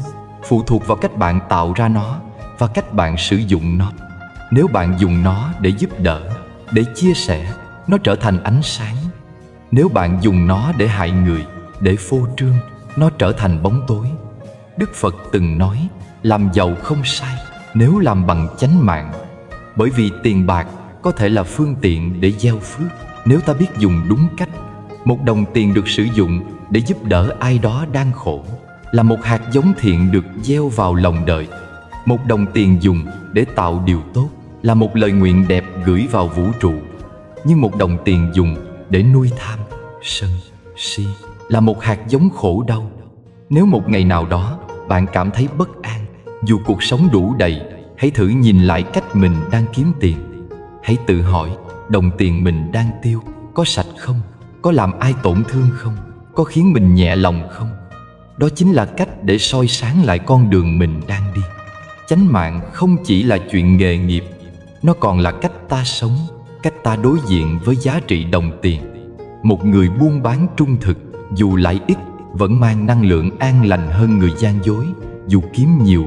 phụ thuộc vào cách bạn tạo ra nó và cách bạn sử dụng nó. Nếu bạn dùng nó để giúp đỡ, để chia sẻ, nó trở thành ánh sáng. Nếu bạn dùng nó để hại người, để phô trương, nó trở thành bóng tối. Đức Phật từng nói, làm giàu không sai nếu làm bằng chánh mạng. Bởi vì tiền bạc có thể là phương tiện để gieo phước nếu ta biết dùng đúng cách. Một đồng tiền được sử dụng để giúp đỡ ai đó đang khổ là một hạt giống thiện được gieo vào lòng đời. Một đồng tiền dùng để tạo điều tốt là một lời nguyện đẹp gửi vào vũ trụ. Nhưng một đồng tiền dùng để nuôi tham, sân, si là một hạt giống khổ đau. Nếu một ngày nào đó bạn cảm thấy bất an, dù cuộc sống đủ đầy, hãy thử nhìn lại cách mình đang kiếm tiền. Hãy tự hỏi, đồng tiền mình đang tiêu có sạch không? Có làm ai tổn thương không? Có khiến mình nhẹ lòng không? Đó chính là cách để soi sáng lại con đường mình đang đi. Chánh mạng không chỉ là chuyện nghề nghiệp, nó còn là cách ta sống, cách ta đối diện với giá trị đồng tiền. Một người buôn bán trung thực, dù lãi ít, vẫn mang năng lượng an lành hơn người gian dối, dù kiếm nhiều.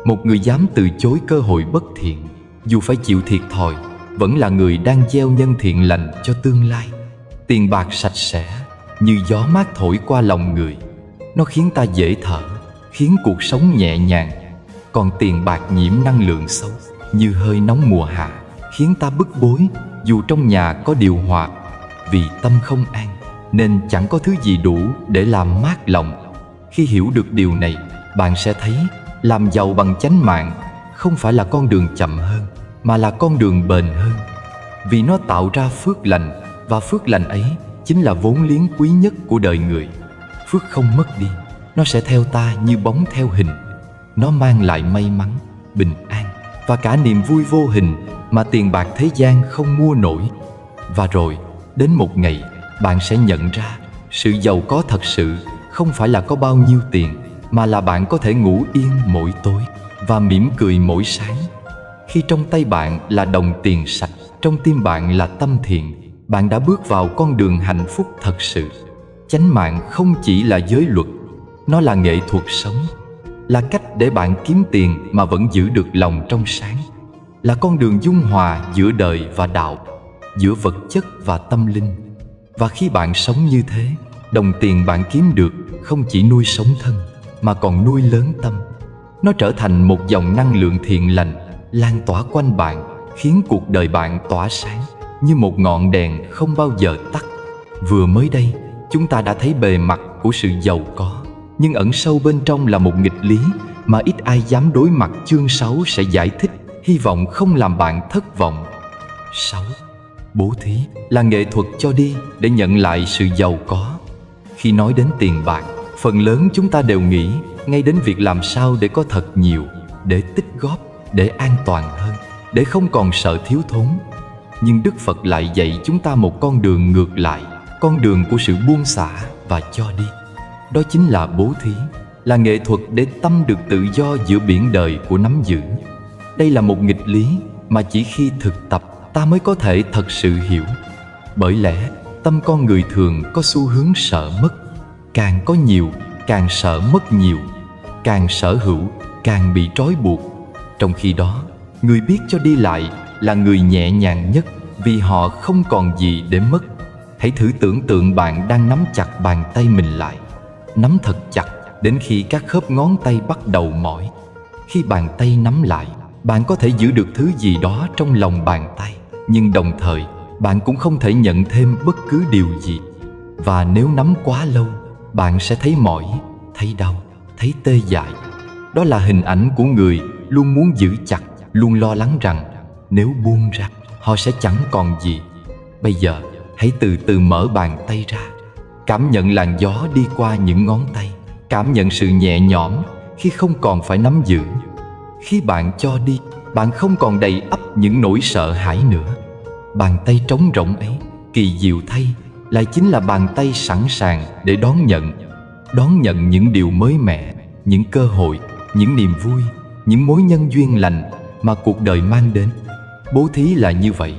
Một người dám từ chối cơ hội bất thiện, dù phải chịu thiệt thòi, vẫn là người đang gieo nhân thiện lành cho tương lai. Tiền bạc sạch sẽ, như gió mát thổi qua lòng người. Nó khiến ta dễ thở, khiến cuộc sống nhẹ nhàng. Còn tiền bạc nhiễm năng lượng xấu, như hơi nóng mùa hạ, khiến ta bức bối, dù trong nhà có điều hòa. Vì tâm không an, nên chẳng có thứ gì đủ để làm mát lòng. Khi hiểu được điều này, bạn sẽ thấy làm giàu bằng chánh mạng không phải là con đường chậm hơn, mà là con đường bền hơn. Vì nó tạo ra phước lành, và phước lành ấy chính là vốn liếng quý nhất của đời người. Phước không mất đi, nó sẽ theo ta như bóng theo hình. Nó mang lại may mắn, bình an và cả niềm vui vô hình mà tiền bạc thế gian không mua nổi. Và rồi, đến một ngày, bạn sẽ nhận ra sự giàu có thật sự không phải là có bao nhiêu tiền, mà là bạn có thể ngủ yên mỗi tối và mỉm cười mỗi sáng. Khi trong tay bạn là đồng tiền sạch, trong tim bạn là tâm thiện, bạn đã bước vào con đường hạnh phúc thật sự. Chánh mạng không chỉ là giới luật, nó là nghệ thuật sống, là cách để bạn kiếm tiền mà vẫn giữ được lòng trong sáng, là con đường dung hòa giữa đời và đạo, giữa vật chất và tâm linh. Và khi bạn sống như thế, đồng tiền bạn kiếm được không chỉ nuôi sống thân, mà còn nuôi lớn tâm. Nó trở thành một dòng năng lượng thiện lành lan tỏa quanh bạn, khiến cuộc đời bạn tỏa sáng như một ngọn đèn không bao giờ tắt. Vừa mới đây, chúng ta đã thấy bề mặt của sự giàu có, nhưng ẩn sâu bên trong là một nghịch lý mà ít ai dám đối mặt. Chương 6 sẽ giải thích, hy vọng không làm bạn thất vọng. 6. Bố thí là nghệ thuật cho đi để nhận lại sự giàu có. Khi nói đến tiền bạc, phần lớn chúng ta đều nghĩ ngay đến việc làm sao để có thật nhiều, để tích góp, để an toàn hơn, để không còn sợ thiếu thốn. Nhưng Đức Phật lại dạy chúng ta một con đường ngược lại, con đường của sự buông xả và cho đi. Đó chính là bố thí, là nghệ thuật để tâm được tự do giữa biển đời của nắm giữ. Đây là một nghịch lý mà chỉ khi thực tập ta mới có thể thật sự hiểu. Bởi lẽ tâm con người thường có xu hướng sợ mất. Càng có nhiều, càng sợ mất nhiều. Càng sở hữu, càng bị trói buộc. Trong khi đó, người biết cho đi lại là người nhẹ nhàng nhất, vì họ không còn gì để mất. Hãy thử tưởng tượng bạn đang nắm chặt bàn tay mình lại. Nắm thật chặt đến khi các khớp ngón tay bắt đầu mỏi. Khi bàn tay nắm lại, bạn có thể giữ được thứ gì đó trong lòng bàn tay, nhưng đồng thời bạn cũng không thể nhận thêm bất cứ điều gì. Và nếu nắm quá lâu, bạn sẽ thấy mỏi, thấy đau, thấy tê dại. Đó là hình ảnh của người luôn muốn giữ chặt, luôn lo lắng rằng nếu buông ra, họ sẽ chẳng còn gì. Bây giờ, hãy từ từ mở bàn tay ra. Cảm nhận làn gió đi qua những ngón tay. Cảm nhận sự nhẹ nhõm khi không còn phải nắm giữ. Khi bạn cho đi, bạn không còn đầy ắp những nỗi sợ hãi nữa. Bàn tay trống rỗng ấy, kỳ diệu thay, lại chính là bàn tay sẵn sàng để đón nhận những điều mới mẻ, những cơ hội, những niềm vui, những mối nhân duyên lành mà cuộc đời mang đến. Bố thí là như vậy,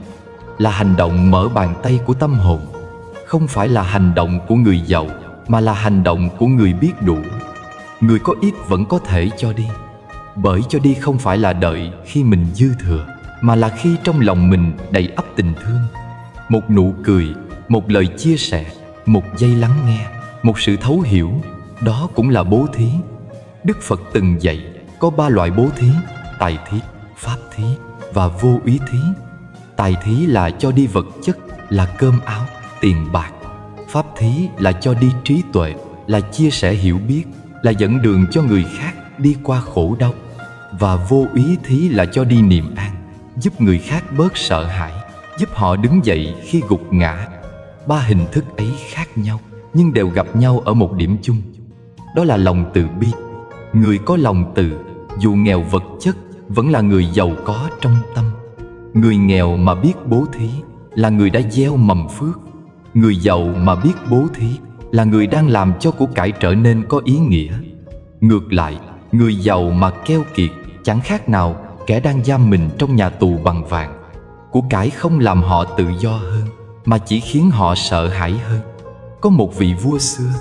là hành động mở bàn tay của tâm hồn. Không phải là hành động của người giàu, mà là hành động của người biết đủ. Người có ít vẫn có thể cho đi, bởi cho đi không phải là đợi khi mình dư thừa, mà là khi trong lòng mình đầy ắp tình thương. Một nụ cười, một lời chia sẻ, một giây lắng nghe, một sự thấu hiểu, đó cũng là bố thí. Đức Phật từng dạy có 3 loại bố thí: tài thí, pháp thí và vô úy thí. Tài thí là cho đi vật chất, là cơm áo, tiền bạc. Pháp thí là cho đi trí tuệ, là chia sẻ hiểu biết, là dẫn đường cho người khác đi qua khổ đau. Và vô úy thí là cho đi niềm an, giúp người khác bớt sợ hãi, giúp họ đứng dậy khi gục ngã. 3 hình thức ấy khác nhau, nhưng đều gặp nhau ở một điểm chung. Đó là lòng từ bi. Người có lòng từ, dù nghèo vật chất, vẫn là người giàu có trong tâm. Người nghèo mà biết bố thí là người đã gieo mầm phước. Người giàu mà biết bố thí là người đang làm cho của cải trở nên có ý nghĩa. Ngược lại, người giàu mà keo kiệt chẳng khác nào kẻ đang giam mình trong nhà tù bằng vàng. Của cải không làm họ tự do hơn, mà chỉ khiến họ sợ hãi hơn. Có một vị vua xưa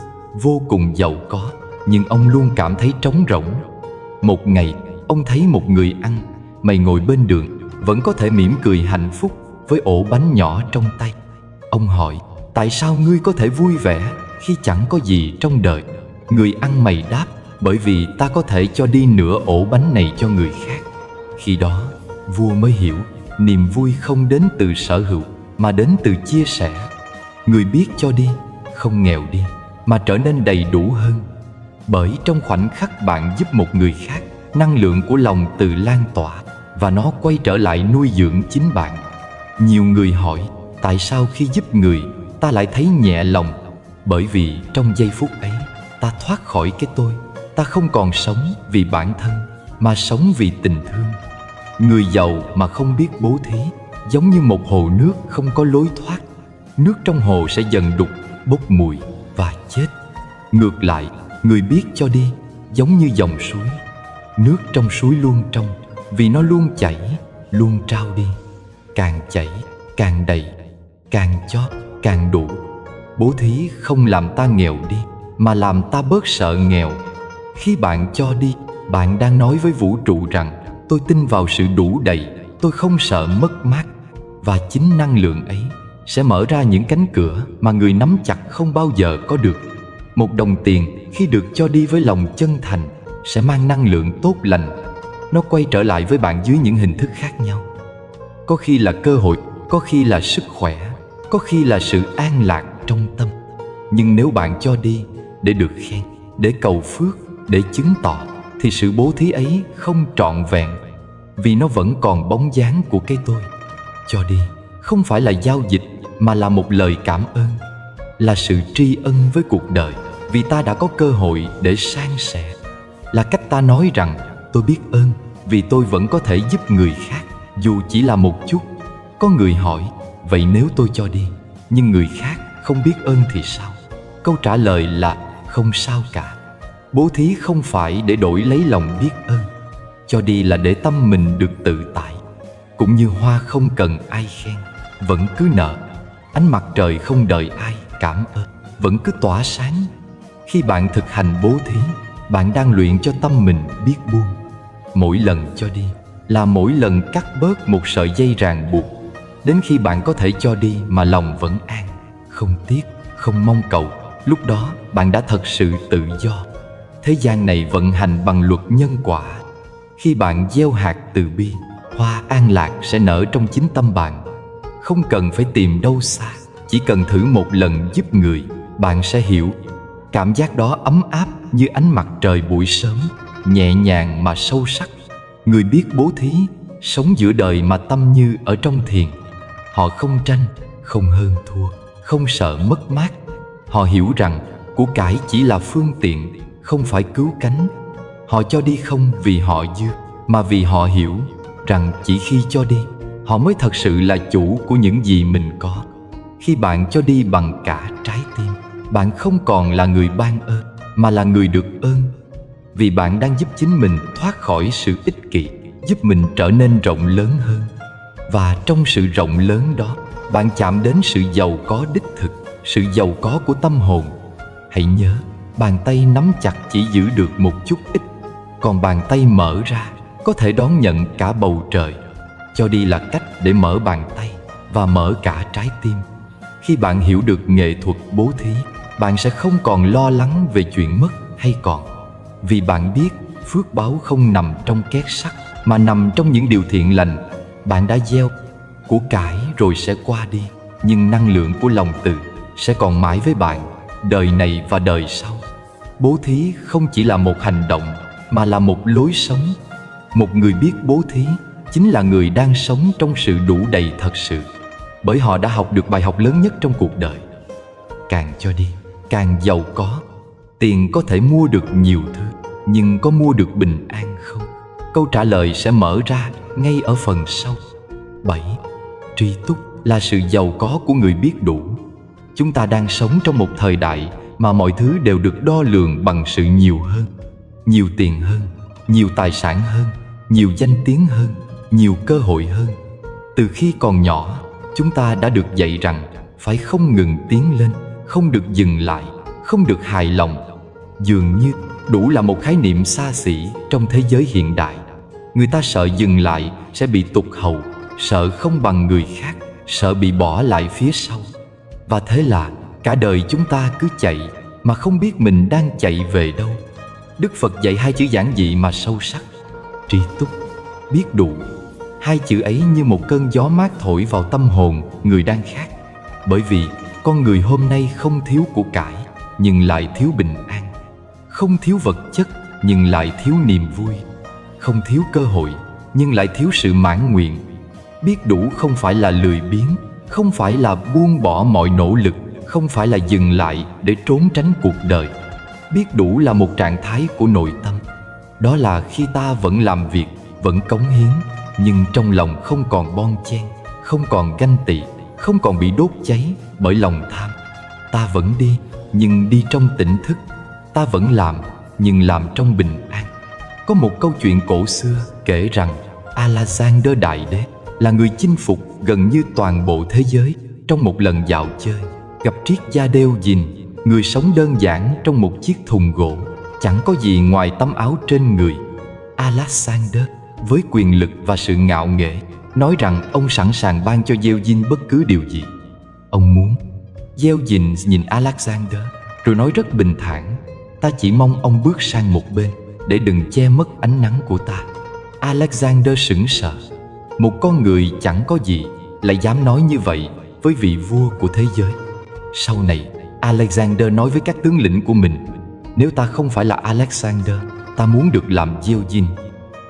vô cùng giàu có, nhưng ông luôn cảm thấy trống rỗng. Một ngày, ông thấy một người ăn mày ngồi bên đường, vẫn có thể mỉm cười hạnh phúc với ổ bánh nhỏ trong tay. Ông hỏi: tại sao ngươi có thể vui vẻ khi chẳng có gì trong đời? Người ăn mày đáp: bởi vì ta có thể cho đi nửa ổ bánh này cho người khác. Khi đó, vua mới hiểu niềm vui không đến từ sở hữu, mà đến từ chia sẻ. Người biết cho đi, không nghèo đi, mà trở nên đầy đủ hơn. Bởi trong khoảnh khắc bạn giúp một người khác, năng lượng của lòng từ lan tỏa, và nó quay trở lại nuôi dưỡng chính bạn. Nhiều người hỏi: tại sao khi giúp người, ta lại thấy nhẹ lòng? Bởi vì trong giây phút ấy, ta thoát khỏi cái tôi. Ta không còn sống vì bản thân, mà sống vì tình thương. Người giàu mà không biết bố thí giống như một hồ nước không có lối thoát. Nước trong hồ sẽ dần đục, bốc mùi và chết. Ngược lại, người biết cho đi giống như dòng suối. Nước trong suối luôn trong, vì nó luôn chảy, luôn trao đi. Càng chảy, càng đầy, càng cho, càng đủ. Bố thí không làm ta nghèo đi, mà làm ta bớt sợ nghèo. Khi bạn cho đi, bạn đang nói với vũ trụ rằng: tôi tin vào sự đủ đầy, tôi không sợ mất mát. Và chính năng lượng ấy sẽ mở ra những cánh cửa mà người nắm chặt không bao giờ có được. Một đồng tiền khi được cho đi với lòng chân thành sẽ mang năng lượng tốt lành. Nó quay trở lại với bạn dưới những hình thức khác nhau. Có khi là cơ hội, có khi là sức khỏe, có khi là sự an lạc trong tâm. Nhưng nếu bạn cho đi để được khen, để cầu phước, để chứng tỏ, thì sự bố thí ấy không trọn vẹn, vì nó vẫn còn bóng dáng của cái tôi. Cho đi không phải là giao dịch, mà là một lời cảm ơn, là sự tri ân với cuộc đời, vì ta đã có cơ hội để san sẻ. Là cách ta nói rằng: tôi biết ơn vì tôi vẫn có thể giúp người khác, dù chỉ là một chút. Có người hỏi: vậy nếu tôi cho đi, nhưng người khác không biết ơn thì sao? Câu trả lời là: không sao cả. Bố thí không phải để đổi lấy lòng biết ơn. Cho đi là để tâm mình được tự tại. Cũng như hoa không cần ai khen, vẫn cứ nở. Ánh mặt trời không đợi ai cảm ơn, vẫn cứ tỏa sáng. Khi bạn thực hành bố thí, bạn đang luyện cho tâm mình biết buông. Mỗi lần cho đi là mỗi lần cắt bớt một sợi dây ràng buộc. Đến khi bạn có thể cho đi mà lòng vẫn an, không tiếc, không mong cầu, lúc đó bạn đã thật sự tự do. Thế gian này vận hành bằng luật nhân quả. Khi bạn gieo hạt từ bi, hoa an lạc sẽ nở trong chính tâm bạn. Không cần phải tìm đâu xa, chỉ cần thử một lần giúp người, bạn sẽ hiểu. Cảm giác đó ấm áp như ánh mặt trời buổi sớm, nhẹ nhàng mà sâu sắc. Người biết bố thí, sống giữa đời mà tâm như ở trong thiền. Họ không tranh, không hơn thua, không sợ mất mát. Họ hiểu rằng của cải chỉ là phương tiện, không phải cứu cánh. Họ cho đi không vì họ dư, mà vì họ hiểu rằng chỉ khi cho đi, họ mới thật sự là chủ của những gì mình có. Khi bạn cho đi bằng cả trái tim, bạn không còn là người ban ơn, mà là người được ơn. Vì bạn đang giúp chính mình thoát khỏi sự ích kỷ, giúp mình trở nên rộng lớn hơn. Và trong sự rộng lớn đó, bạn chạm đến sự giàu có đích thực, sự giàu có của tâm hồn. Hãy nhớ, bàn tay nắm chặt chỉ giữ được một chút ít, còn bàn tay mở ra có thể đón nhận cả bầu trời. Cho đi là cách để mở bàn tay và mở cả trái tim. Khi bạn hiểu được nghệ thuật bố thí, bạn sẽ không còn lo lắng về chuyện mất hay còn. Vì bạn biết phước báo không nằm trong két sắt, mà nằm trong những điều thiện lành. Bạn đã gieo của cải rồi sẽ qua đi, nhưng năng lượng của lòng từ sẽ còn mãi với bạn, đời này và đời sau. Bố thí không chỉ là một hành động, mà là một lối sống. Một người biết bố thí chính là người đang sống trong sự đủ đầy thật sự, bởi họ đã học được bài học lớn nhất trong cuộc đời. Càng cho đi, càng giàu có. Tiền có thể mua được nhiều thứ, nhưng có mua được bình an không? Câu trả lời sẽ mở ra ngay ở phần sau. 7. Tri túc là sự giàu có của người biết đủ. Chúng ta đang sống trong một thời đại mà mọi thứ đều được đo lường bằng sự nhiều hơn. Nhiều tiền hơn, nhiều tài sản hơn, nhiều danh tiếng hơn, nhiều cơ hội hơn. Từ khi còn nhỏ, chúng ta đã được dạy rằng phải không ngừng tiến lên, không được dừng lại, không được hài lòng. Dường như đủ là một khái niệm xa xỉ trong thế giới hiện đại. Người ta sợ dừng lại sẽ bị tụt hậu, sợ không bằng người khác, sợ bị bỏ lại phía sau. Và thế là cả đời chúng ta cứ chạy mà không biết mình đang chạy về đâu. Đức Phật dạy hai chữ giản dị mà sâu sắc: tri túc, biết đủ. Hai chữ ấy như một cơn gió mát thổi vào tâm hồn người đang khát. Bởi vì con người hôm nay không thiếu của cải, nhưng lại thiếu bình an. Không thiếu vật chất, nhưng lại thiếu niềm vui. Không thiếu cơ hội, nhưng lại thiếu sự mãn nguyện. Biết đủ không phải là lười biếng, không phải là buông bỏ mọi nỗ lực, không phải là dừng lại để trốn tránh cuộc đời. Biết đủ là một trạng thái của nội tâm. Đó là khi ta vẫn làm việc, vẫn cống hiến, nhưng trong lòng không còn bon chen, không còn ganh tị, không còn bị đốt cháy bởi lòng tham. Ta vẫn đi, nhưng đi trong tỉnh thức. Ta vẫn làm, nhưng làm trong bình an. Có một câu chuyện cổ xưa kể rằng Alexander Đại Đế là người chinh phục gần như toàn bộ thế giới trong một lần dạo chơi. Gặp triết gia Diogenes, người sống đơn giản trong một chiếc thùng gỗ, chẳng có gì ngoài tấm áo trên người. Alexander với quyền lực và sự ngạo nghễ nói rằng ông sẵn sàng ban cho Diogenes bất cứ điều gì ông muốn. Diogenes nhìn Alexander rồi nói rất bình thản: ta chỉ mong ông bước sang một bên để đừng che mất ánh nắng của ta. Alexander sững sờ. Một con người chẳng có gì lại dám nói như vậy với vị vua của thế giới. Sau này Alexander nói với các tướng lĩnh của mình: nếu ta không phải là Alexander, ta muốn được làm Diogenes.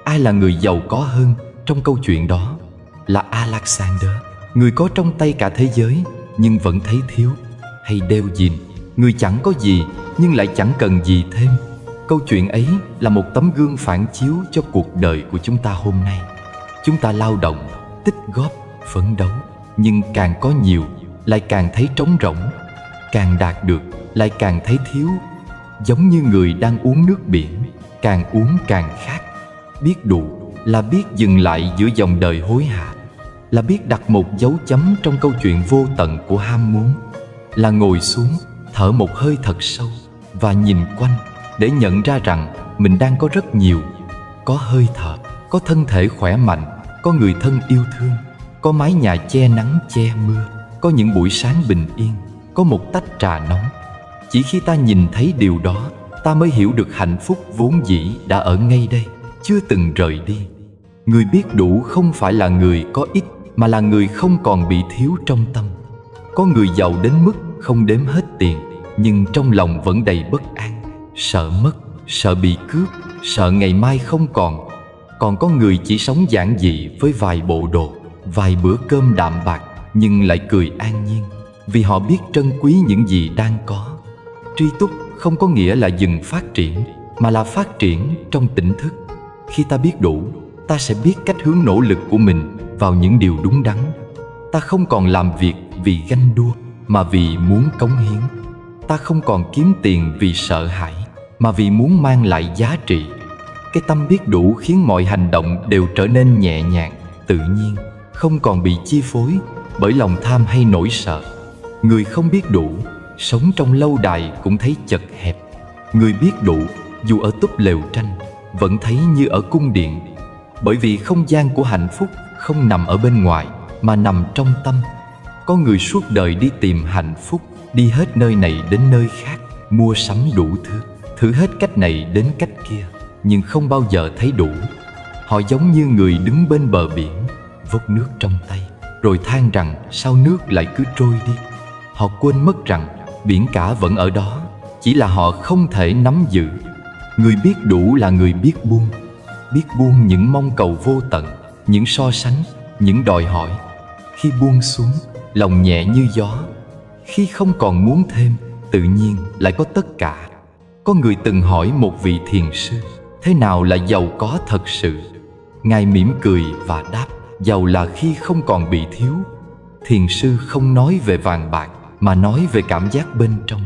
Ai là người giàu có hơn trong câu chuyện đó? Là Alexander, người có trong tay cả thế giới nhưng vẫn thấy thiếu, hay Diogenes, người chẳng có gì nhưng lại chẳng cần gì thêm? Câu chuyện ấy là một tấm gương phản chiếu cho cuộc đời của chúng ta hôm nay. Chúng ta lao động, tích góp, phấn đấu, nhưng càng có nhiều lại càng thấy trống rỗng, càng đạt được lại càng thấy thiếu. Giống như người đang uống nước biển, càng uống càng khát. Biết đủ là biết dừng lại giữa dòng đời hối hả, là biết đặt một dấu chấm trong câu chuyện vô tận của ham muốn, là ngồi xuống, thở một hơi thật sâu và nhìn quanh để nhận ra rằng mình đang có rất nhiều. Có hơi thở, có thân thể khỏe mạnh, có người thân yêu thương, có mái nhà che nắng che mưa, có những buổi sáng bình yên, có một tách trà nóng. Chỉ khi ta nhìn thấy điều đó, ta mới hiểu được hạnh phúc vốn dĩ đã ở ngay đây, chưa từng rời đi. Người biết đủ không phải là người có ít, mà là người không còn bị thiếu trong tâm. Có người giàu đến mức không đếm hết tiền, nhưng trong lòng vẫn đầy bất an, sợ mất, sợ bị cướp, sợ ngày mai không còn. Còn có người chỉ sống giản dị với vài bộ đồ, vài bữa cơm đạm bạc, nhưng lại cười an nhiên, vì họ biết trân quý những gì đang có. Tri túc không có nghĩa là dừng phát triển, mà là phát triển trong tỉnh thức. Khi ta biết đủ, ta sẽ biết cách hướng nỗ lực của mình vào những điều đúng đắn. Ta không còn làm việc vì ganh đua, mà vì muốn cống hiến. Ta không còn kiếm tiền vì sợ hãi, mà vì muốn mang lại giá trị. Cái tâm biết đủ khiến mọi hành động đều trở nên nhẹ nhàng, tự nhiên, không còn bị chi phối bởi lòng tham hay nỗi sợ. Người không biết đủ, sống trong lâu đài cũng thấy chật hẹp. Người biết đủ, dù ở túp lều tranh, vẫn thấy như ở cung điện. Bởi vì không gian của hạnh phúc không nằm ở bên ngoài, mà nằm trong tâm. Có người suốt đời đi tìm hạnh phúc, đi hết nơi này đến nơi khác, mua sắm đủ thứ, thử hết cách này đến cách kia, nhưng không bao giờ thấy đủ. Họ giống như người đứng bên bờ biển, vốc nước trong tay, rồi than rằng sao nước lại cứ trôi đi. Họ quên mất rằng biển cả vẫn ở đó, chỉ là họ không thể nắm giữ. Người biết đủ là người biết buông những mong cầu vô tận, những so sánh, những đòi hỏi. Khi buông xuống, lòng nhẹ như gió. Khi không còn muốn thêm, tự nhiên lại có tất cả. Có người từng hỏi một vị thiền sư, thế nào là giàu có thật sự? Ngài mỉm cười và đáp, giàu là khi không còn bị thiếu. Thiền sư không nói về vàng bạc, mà nói về cảm giác bên trong.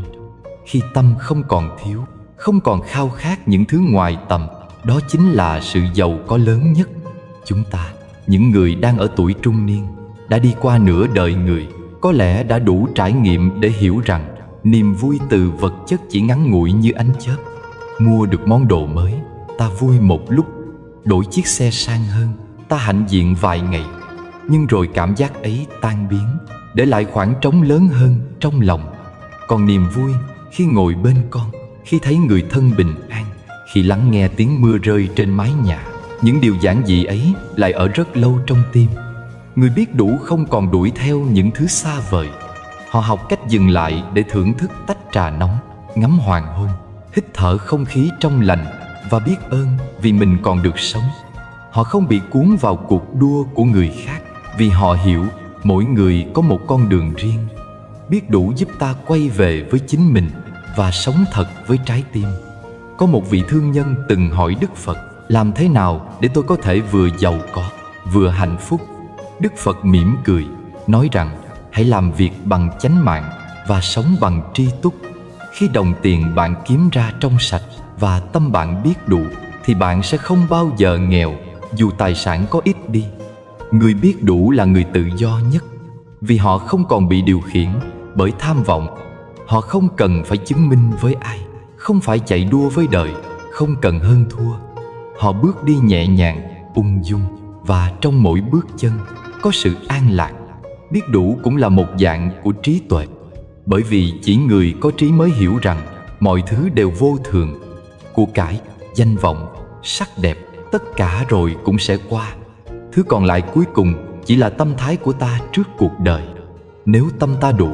Khi tâm không còn thiếu, không còn khao khát những thứ ngoài tầm, đó chính là sự giàu có lớn nhất. Chúng ta, những người đang ở tuổi trung niên, đã đi qua nửa đời người, có lẽ đã đủ trải nghiệm để hiểu rằng niềm vui từ vật chất chỉ ngắn ngủi như ánh chớp. Mua được món đồ mới, ta vui một lúc. Đổi chiếc xe sang hơn, ta hãnh diện vài ngày. Nhưng rồi cảm giác ấy tan biến, để lại khoảng trống lớn hơn trong lòng. Còn niềm vui khi ngồi bên con, khi thấy người thân bình an, khi lắng nghe tiếng mưa rơi trên mái nhà, những điều giản dị ấy lại ở rất lâu trong tim. Người biết đủ không còn đuổi theo những thứ xa vời. Họ học cách dừng lại để thưởng thức tách trà nóng, ngắm hoàng hôn, hít thở không khí trong lành và biết ơn vì mình còn được sống. Họ không bị cuốn vào cuộc đua của người khác, vì họ hiểu mỗi người có một con đường riêng. Biết đủ giúp ta quay về với chính mình và sống thật với trái tim. Có một vị thương nhân từng hỏi Đức Phật, làm thế nào để tôi có thể vừa giàu có, vừa hạnh phúc? Đức Phật mỉm cười, nói rằng hãy làm việc bằng chánh mạng và sống bằng tri túc. Khi đồng tiền bạn kiếm ra trong sạch và tâm bạn biết đủ, thì bạn sẽ không bao giờ nghèo, dù tài sản có ít đi. Người biết đủ là người tự do nhất, vì họ không còn bị điều khiển bởi tham vọng. Họ không cần phải chứng minh với ai, không phải chạy đua với đời, không cần hơn thua. Họ bước đi nhẹ nhàng, ung dung, và trong mỗi bước chân có sự an lạc. Biết đủ cũng là một dạng của trí tuệ, bởi vì chỉ người có trí mới hiểu rằng mọi thứ đều vô thường. Của cải, danh vọng, sắc đẹp, tất cả rồi cũng sẽ qua. Thứ còn lại cuối cùng chỉ là tâm thái của ta trước cuộc đời. Nếu tâm ta đủ,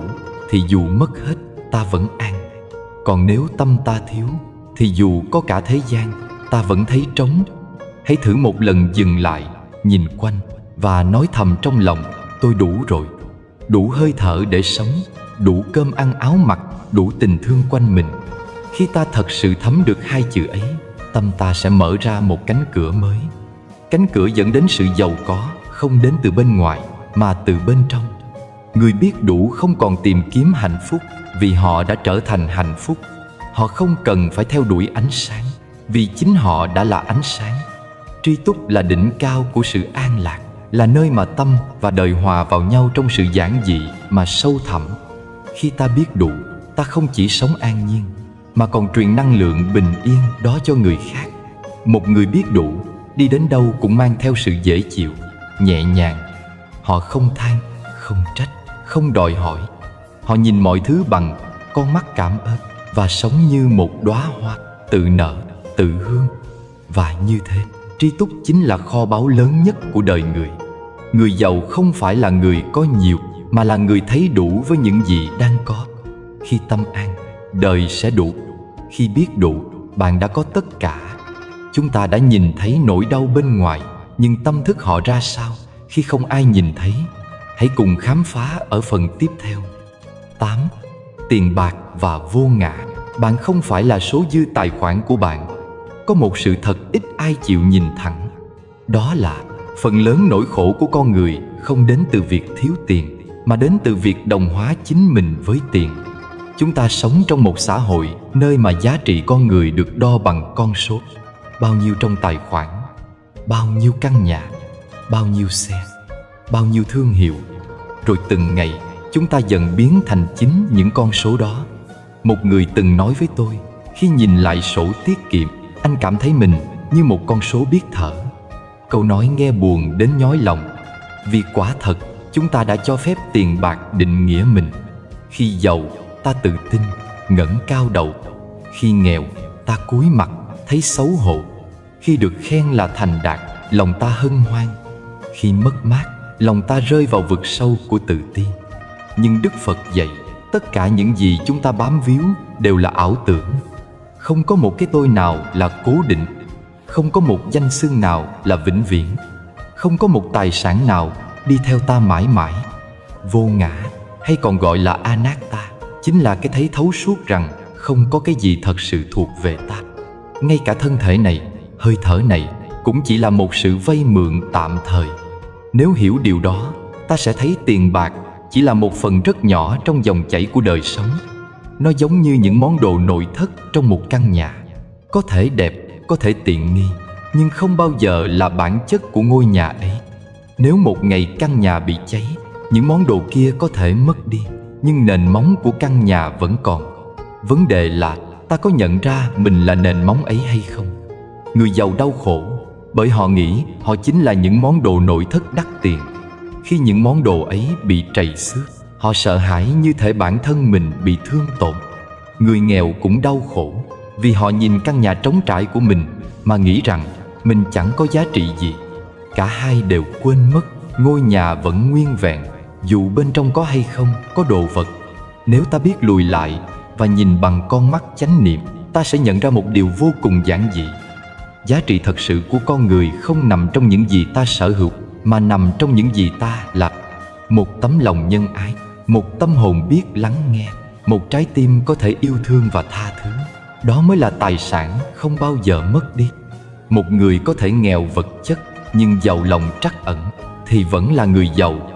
thì dù mất hết, ta vẫn an. Còn nếu tâm ta thiếu, thì dù có cả thế gian, ta vẫn thấy trống. Hãy thử một lần dừng lại, nhìn quanh và nói thầm trong lòng, tôi đủ rồi. Đủ hơi thở để sống, đủ cơm ăn áo mặc, đủ tình thương quanh mình. Khi ta thật sự thấm được hai chữ ấy, tâm ta sẽ mở ra một cánh cửa mới. Cánh cửa dẫn đến sự giàu có không đến từ bên ngoài, mà từ bên trong. Người biết đủ không còn tìm kiếm hạnh phúc, vì họ đã trở thành hạnh phúc. Họ không cần phải theo đuổi ánh sáng, vì chính họ đã là ánh sáng. Tri túc là đỉnh cao của sự an lạc, là nơi mà tâm và đời hòa vào nhau trong sự giản dị mà sâu thẳm. Khi ta biết đủ, ta không chỉ sống an nhiên, mà còn truyền năng lượng bình yên đó cho người khác. Một người biết đủ, đi đến đâu cũng mang theo sự dễ chịu, nhẹ nhàng. Họ không than, không trách, không đòi hỏi. Họ nhìn mọi thứ bằng con mắt cảm ơn và sống như một đóa hoa tự nở, tự hương. Và như thế, tri túc chính là kho báu lớn nhất của đời người. Người giàu không phải là người có nhiều, mà là người thấy đủ với những gì đang có. Khi tâm an, Đời sẽ đủ. Khi biết đủ, bạn đã có tất cả. Chúng ta đã nhìn thấy nỗi đau bên ngoài, nhưng tâm thức họ ra sao khi không ai nhìn thấy? Hãy cùng khám phá ở phần tiếp theo. 8. Tiền bạc và vô ngã. Bạn không phải là số dư tài khoản của bạn. Có một sự thật ít ai chịu nhìn thẳng. Đó là phần lớn nỗi khổ của con người không đến từ việc thiếu tiền, mà đến từ việc đồng hóa chính mình với tiền. Chúng ta sống trong một xã hội nơi mà giá trị con người được đo bằng con số. Bao nhiêu trong tài khoản, bao nhiêu căn nhà, bao nhiêu xe, bao nhiêu thương hiệu. Rồi từng ngày chúng ta dần biến thành chính những con số đó. Một người từng nói với tôi, khi nhìn lại sổ tiết kiệm, anh cảm thấy mình như một con số biết thở. Câu nói nghe buồn đến nhói lòng, vì quả thật chúng ta đã cho phép tiền bạc định nghĩa mình. Khi giàu, ta tự tin, ngẩng cao đầu. Khi nghèo, ta cúi mặt, thấy xấu hổ. Khi được khen là thành đạt, lòng ta hân hoan. Khi mất mát, lòng ta rơi vào vực sâu của tự ti. Nhưng Đức Phật dạy, tất cả những gì chúng ta bám víu đều là ảo tưởng. Không có một cái tôi nào là cố định. Không có một danh xưng nào là vĩnh viễn. Không có một tài sản nào đi theo ta mãi mãi. Vô ngã, hay còn gọi là anatta, chính là cái thấy thấu suốt rằng không có cái gì thật sự thuộc về ta. Ngay cả thân thể này, hơi thở này cũng chỉ là một sự vay mượn tạm thời. Nếu hiểu điều đó, ta sẽ thấy tiền bạc chỉ là một phần rất nhỏ trong dòng chảy của đời sống. Nó giống như những món đồ nội thất trong một căn nhà. Có thể đẹp, có thể tiện nghi, nhưng không bao giờ là bản chất của ngôi nhà ấy. Nếu một ngày căn nhà bị cháy, những món đồ kia có thể mất đi, nhưng nền móng của căn nhà vẫn còn. Vấn đề là ta có nhận ra mình là nền móng ấy hay không? Người giàu đau khổ bởi họ nghĩ họ chính là những món đồ nội thất đắt tiền. Khi những món đồ ấy bị trầy xước, họ sợ hãi như thể bản thân mình bị thương tổn. Người nghèo cũng đau khổ vì họ nhìn căn nhà trống trải của mình mà nghĩ rằng mình chẳng có giá trị gì. Cả hai đều quên mất ngôi nhà vẫn nguyên vẹn, dù bên trong có hay không có đồ vật. Nếu ta biết lùi lại và nhìn bằng con mắt chánh niệm, ta sẽ nhận ra một điều vô cùng giản dị. Giá trị thật sự của con người không nằm trong những gì ta sở hữu, mà nằm trong những gì ta là. Một tấm lòng nhân ái, một tâm hồn biết lắng nghe, một trái tim có thể yêu thương và tha thứ. Đó mới là tài sản không bao giờ mất đi. Một người có thể nghèo vật chất nhưng giàu lòng trắc ẩn thì vẫn là người giàu.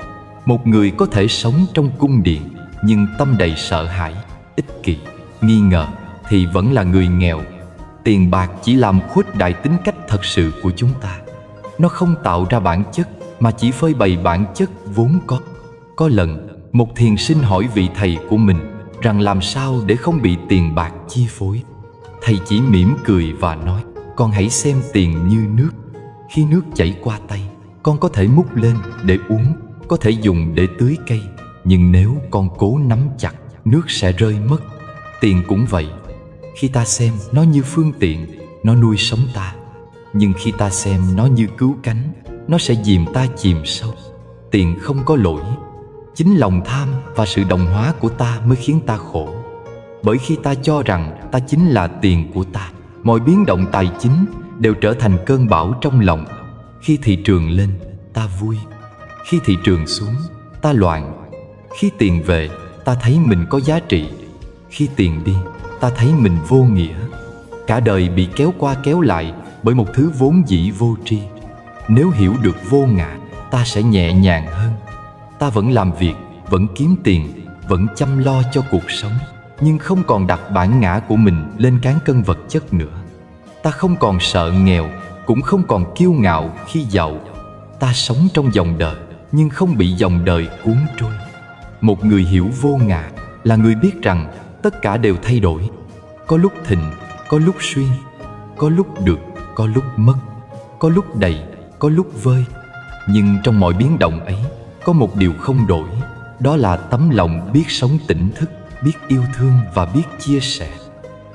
Một người có thể sống trong cung điện nhưng tâm đầy sợ hãi, ích kỷ, nghi ngờ thì vẫn là người nghèo. Tiền bạc chỉ làm khuếch đại tính cách thật sự của chúng ta. Nó không tạo ra bản chất mà chỉ phơi bày bản chất vốn có. Có lần, một thiền sinh hỏi vị thầy của mình rằng làm sao để không bị tiền bạc chi phối. Thầy chỉ mỉm cười và nói, con hãy xem tiền như nước. Khi nước chảy qua tay, con có thể múc lên để uống, có thể dùng để tưới cây. Nhưng nếu con cố nắm chặt, nước sẽ rơi mất. Tiền cũng vậy. Khi ta xem nó như phương tiện, nó nuôi sống ta. Nhưng khi ta xem nó như cứu cánh, nó sẽ dìm ta chìm sâu. Tiền không có lỗi. Chính lòng tham và sự đồng hóa của ta mới khiến ta khổ. Bởi khi ta cho rằng ta chính là tiền của ta, mọi biến động tài chính đều trở thành cơn bão trong lòng. Khi thị trường lên, ta vui. Khi thị trường xuống, ta loạn. Khi tiền về, ta thấy mình có giá trị. Khi tiền đi, ta thấy mình vô nghĩa. Cả đời bị kéo qua kéo lại bởi một thứ vốn dĩ vô tri. Nếu hiểu được vô ngã, ta sẽ nhẹ nhàng hơn. Ta vẫn làm việc, vẫn kiếm tiền, vẫn chăm lo cho cuộc sống, nhưng không còn đặt bản ngã của mình lên cán cân vật chất nữa. Ta không còn sợ nghèo, cũng không còn kiêu ngạo khi giàu. Ta sống trong dòng đời, nhưng không bị dòng đời cuốn trôi. Một người hiểu vô ngã là người biết rằng tất cả đều thay đổi. Có lúc thịnh, có lúc suy, có lúc được, có lúc mất, có lúc đầy, có lúc vơi. Nhưng trong mọi biến động ấy, có một điều không đổi. Đó là tấm lòng biết sống tỉnh thức, biết yêu thương và biết chia sẻ.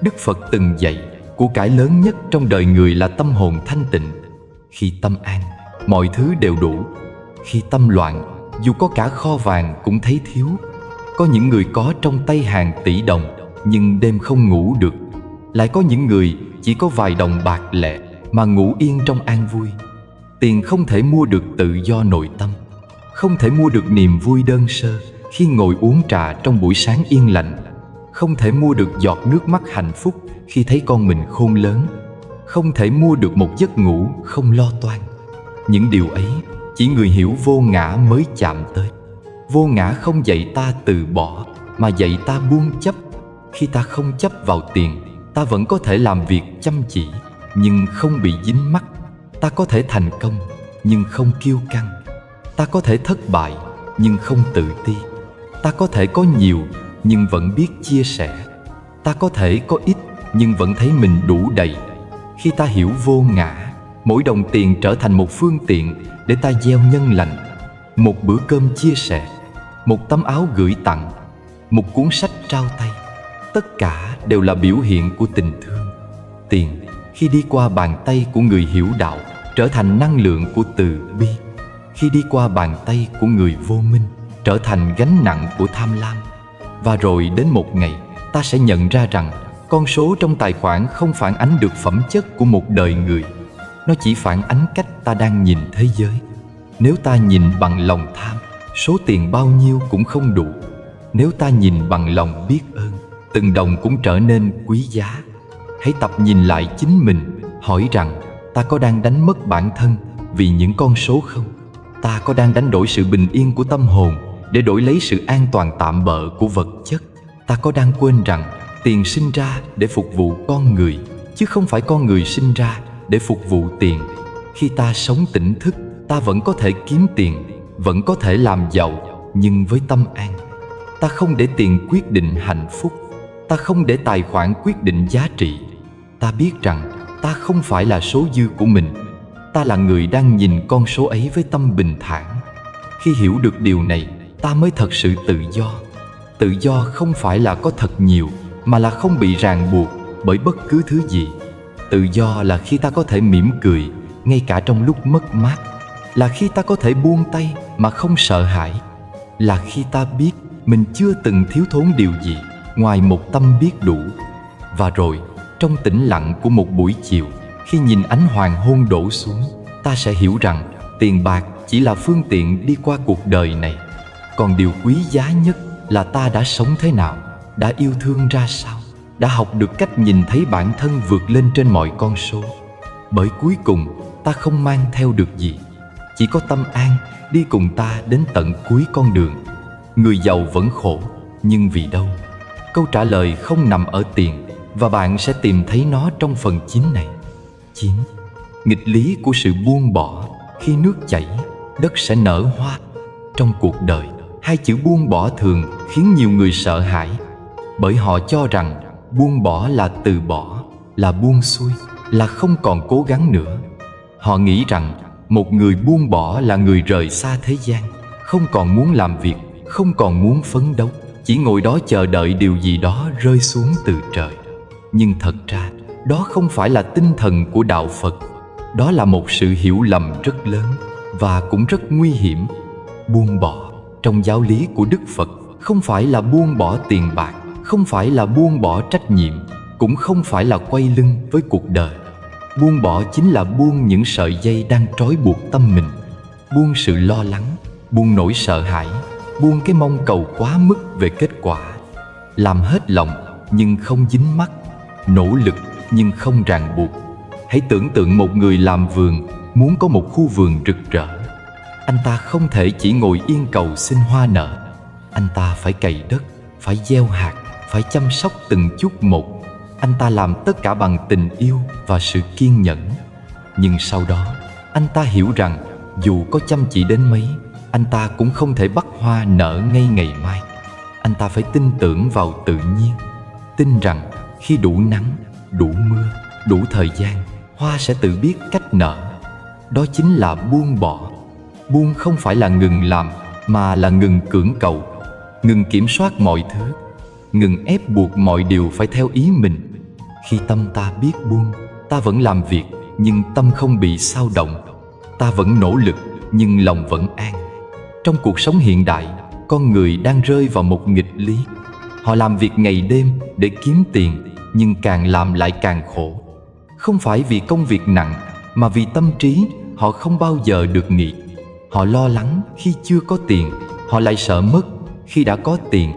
Đức Phật từng dạy, của cải lớn nhất trong đời người là tâm hồn thanh tịnh. Khi tâm an, mọi thứ đều đủ. Khi tâm loạn, dù có cả kho vàng cũng thấy thiếu. Có những người có trong tay hàng tỷ đồng, nhưng đêm không ngủ được. Lại có những người chỉ có vài đồng bạc lẻ mà ngủ yên trong an vui. Tiền không thể mua được tự do nội tâm, không thể mua được niềm vui đơn sơ khi ngồi uống trà trong buổi sáng yên lành, không thể mua được giọt nước mắt hạnh phúc khi thấy con mình khôn lớn, không thể mua được một giấc ngủ không lo toan. Những điều ấy chỉ người hiểu vô ngã mới chạm tới. Vô ngã không dạy ta từ bỏ, mà dạy ta buông chấp. Khi ta không chấp vào tiền, ta vẫn có thể làm việc chăm chỉ nhưng không bị dính mắc. Ta có thể thành công nhưng không kiêu căng. Ta có thể thất bại nhưng không tự ti. Ta có thể có nhiều nhưng vẫn biết chia sẻ. Ta có thể có ít nhưng vẫn thấy mình đủ đầy. Khi ta hiểu vô ngã, mỗi đồng tiền trở thành một phương tiện để ta gieo nhân lành. Một bữa cơm chia sẻ, một tấm áo gửi tặng, một cuốn sách trao tay, tất cả đều là biểu hiện của tình thương. Tiền khi đi qua bàn tay của người hiểu đạo trở thành năng lượng của từ bi. Khi đi qua bàn tay của người vô minh trở thành gánh nặng của tham lam. Và rồi đến một ngày ta sẽ nhận ra rằng con số trong tài khoản không phản ánh được phẩm chất của một đời người. Nó chỉ phản ánh cách ta đang nhìn thế giới. Nếu ta nhìn bằng lòng tham, số tiền bao nhiêu cũng không đủ. Nếu ta nhìn bằng lòng biết ơn, từng đồng cũng trở nên quý giá. Hãy tập nhìn lại chính mình, hỏi rằng ta có đang đánh mất bản thân vì những con số không? Ta có đang đánh đổi sự bình yên của tâm hồn để đổi lấy sự an toàn tạm bợ của vật chất? Ta có đang quên rằng tiền sinh ra để phục vụ con người, chứ không phải con người sinh ra để phục vụ tiền? Khi ta sống tỉnh thức, ta vẫn có thể kiếm tiền, vẫn có thể làm giàu, nhưng với tâm an. Ta không để tiền quyết định hạnh phúc. Ta không để tài khoản quyết định giá trị. Ta biết rằng ta không phải là số dư của mình. Ta là người đang nhìn con số ấy với tâm bình thản. Khi hiểu được điều này, ta mới thật sự tự do. Tự do không phải là có thật nhiều, mà là không bị ràng buộc bởi bất cứ thứ gì. Tự do là khi ta có thể mỉm cười ngay cả trong lúc mất mát, là khi ta có thể buông tay mà không sợ hãi, là khi ta biết mình chưa từng thiếu thốn điều gì ngoài một tâm biết đủ. Và rồi, trong tĩnh lặng của một buổi chiều, khi nhìn ánh hoàng hôn đổ xuống, ta sẽ hiểu rằng tiền bạc chỉ là phương tiện đi qua cuộc đời này. Còn điều quý giá nhất là ta đã sống thế nào, đã yêu thương ra sao, đã học được cách nhìn thấy bản thân vượt lên trên mọi con số. Bởi cuối cùng ta không mang theo được gì, chỉ có tâm an đi cùng ta đến tận cuối con đường. Người giàu vẫn khổ, nhưng vì đâu? Câu trả lời không nằm ở tiền, và bạn sẽ tìm thấy nó trong phần 9 này. 9. Nghịch lý của sự buông bỏ. Khi nước chảy, đất sẽ nở hoa. Trong cuộc đời, hai chữ buông bỏ thường khiến nhiều người sợ hãi, bởi họ cho rằng buông bỏ là từ bỏ, là buông xuôi, là không còn cố gắng nữa. Họ nghĩ rằng một người buông bỏ là người rời xa thế gian, không còn muốn làm việc, không còn muốn phấn đấu, chỉ ngồi đó chờ đợi điều gì đó rơi xuống từ trời. Nhưng thật ra, đó không phải là tinh thần của đạo Phật. Đó là một sự hiểu lầm rất lớn và cũng rất nguy hiểm. Buông bỏ trong giáo lý của Đức Phật không phải là buông bỏ tiền bạc, không phải là buông bỏ trách nhiệm, cũng không phải là quay lưng với cuộc đời. Buông bỏ chính là buông những sợi dây đang trói buộc tâm mình, buông sự lo lắng, buông nỗi sợ hãi, buông cái mong cầu quá mức về kết quả. Làm hết lòng nhưng không dính mắc, nỗ lực nhưng không ràng buộc. Hãy tưởng tượng một người làm vườn muốn có một khu vườn rực rỡ. Anh ta không thể chỉ ngồi yên cầu xin hoa nở. Anh ta phải cày đất, phải gieo hạt, phải chăm sóc từng chút một. Anh ta làm tất cả bằng tình yêu và sự kiên nhẫn. Nhưng sau đó, anh ta hiểu rằng dù có chăm chỉ đến mấy, anh ta cũng không thể bắt hoa nở ngay ngày mai. Anh ta phải tin tưởng vào tự nhiên, tin rằng khi đủ nắng, đủ mưa, đủ thời gian, hoa sẽ tự biết cách nở. Đó chính là buông bỏ. Buông không phải là ngừng làm, mà là ngừng cưỡng cầu, ngừng kiểm soát mọi thứ, ngừng ép buộc mọi điều phải theo ý mình. Khi tâm ta biết buông, ta vẫn làm việc, nhưng tâm không bị xao động. Ta vẫn nỗ lực, nhưng lòng vẫn an. Trong cuộc sống hiện đại, con người đang rơi vào một nghịch lý. Họ làm việc ngày đêm để kiếm tiền, nhưng càng làm lại càng khổ. Không phải vì công việc nặng, mà vì tâm trí họ không bao giờ được nghỉ. Họ lo lắng khi chưa có tiền, họ lại sợ mất khi đã có tiền.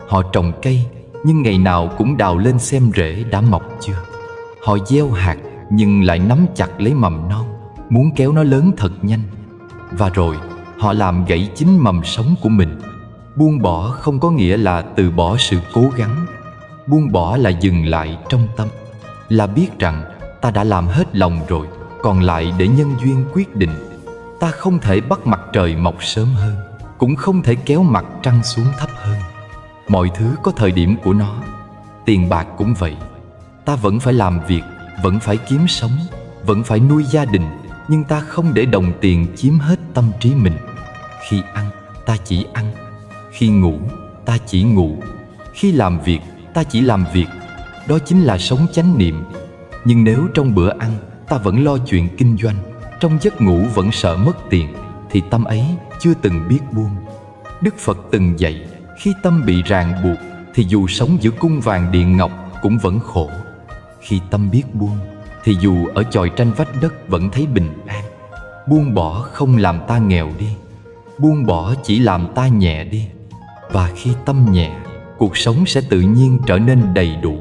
Họ trồng cây, nhưng ngày nào cũng đào lên xem rễ đã mọc chưa. Họ gieo hạt, nhưng lại nắm chặt lấy mầm non, muốn kéo nó lớn thật nhanh. Và rồi họ làm gãy chính mầm sống của mình. Buông bỏ không có nghĩa là từ bỏ sự cố gắng. Buông bỏ là dừng lại trong tâm, là biết rằng ta đã làm hết lòng rồi, còn lại để nhân duyên quyết định. Ta không thể bắt mặt trời mọc sớm hơn, cũng không thể kéo mặt trăng xuống thấp hơn. Mọi thứ có thời điểm của nó. Tiền bạc cũng vậy. Ta vẫn phải làm việc, vẫn phải kiếm sống, vẫn phải nuôi gia đình, nhưng ta không để đồng tiền chiếm hết tâm trí mình. Khi ăn, ta chỉ ăn. Khi ngủ, ta chỉ ngủ. Khi làm việc, ta chỉ làm việc. Đó chính là sống chánh niệm. Nhưng nếu trong bữa ăn ta vẫn lo chuyện kinh doanh, trong giấc ngủ vẫn sợ mất tiền, thì tâm ấy chưa từng biết buông. Đức Phật từng dạy, khi tâm bị ràng buộc thì dù sống giữa cung vàng điện ngọc cũng vẫn khổ. Khi tâm biết buông thì dù ở chòi tranh vách đất vẫn thấy bình an. Buông bỏ không làm ta nghèo đi, buông bỏ chỉ làm ta nhẹ đi. Và khi tâm nhẹ, cuộc sống sẽ tự nhiên trở nên đầy đủ.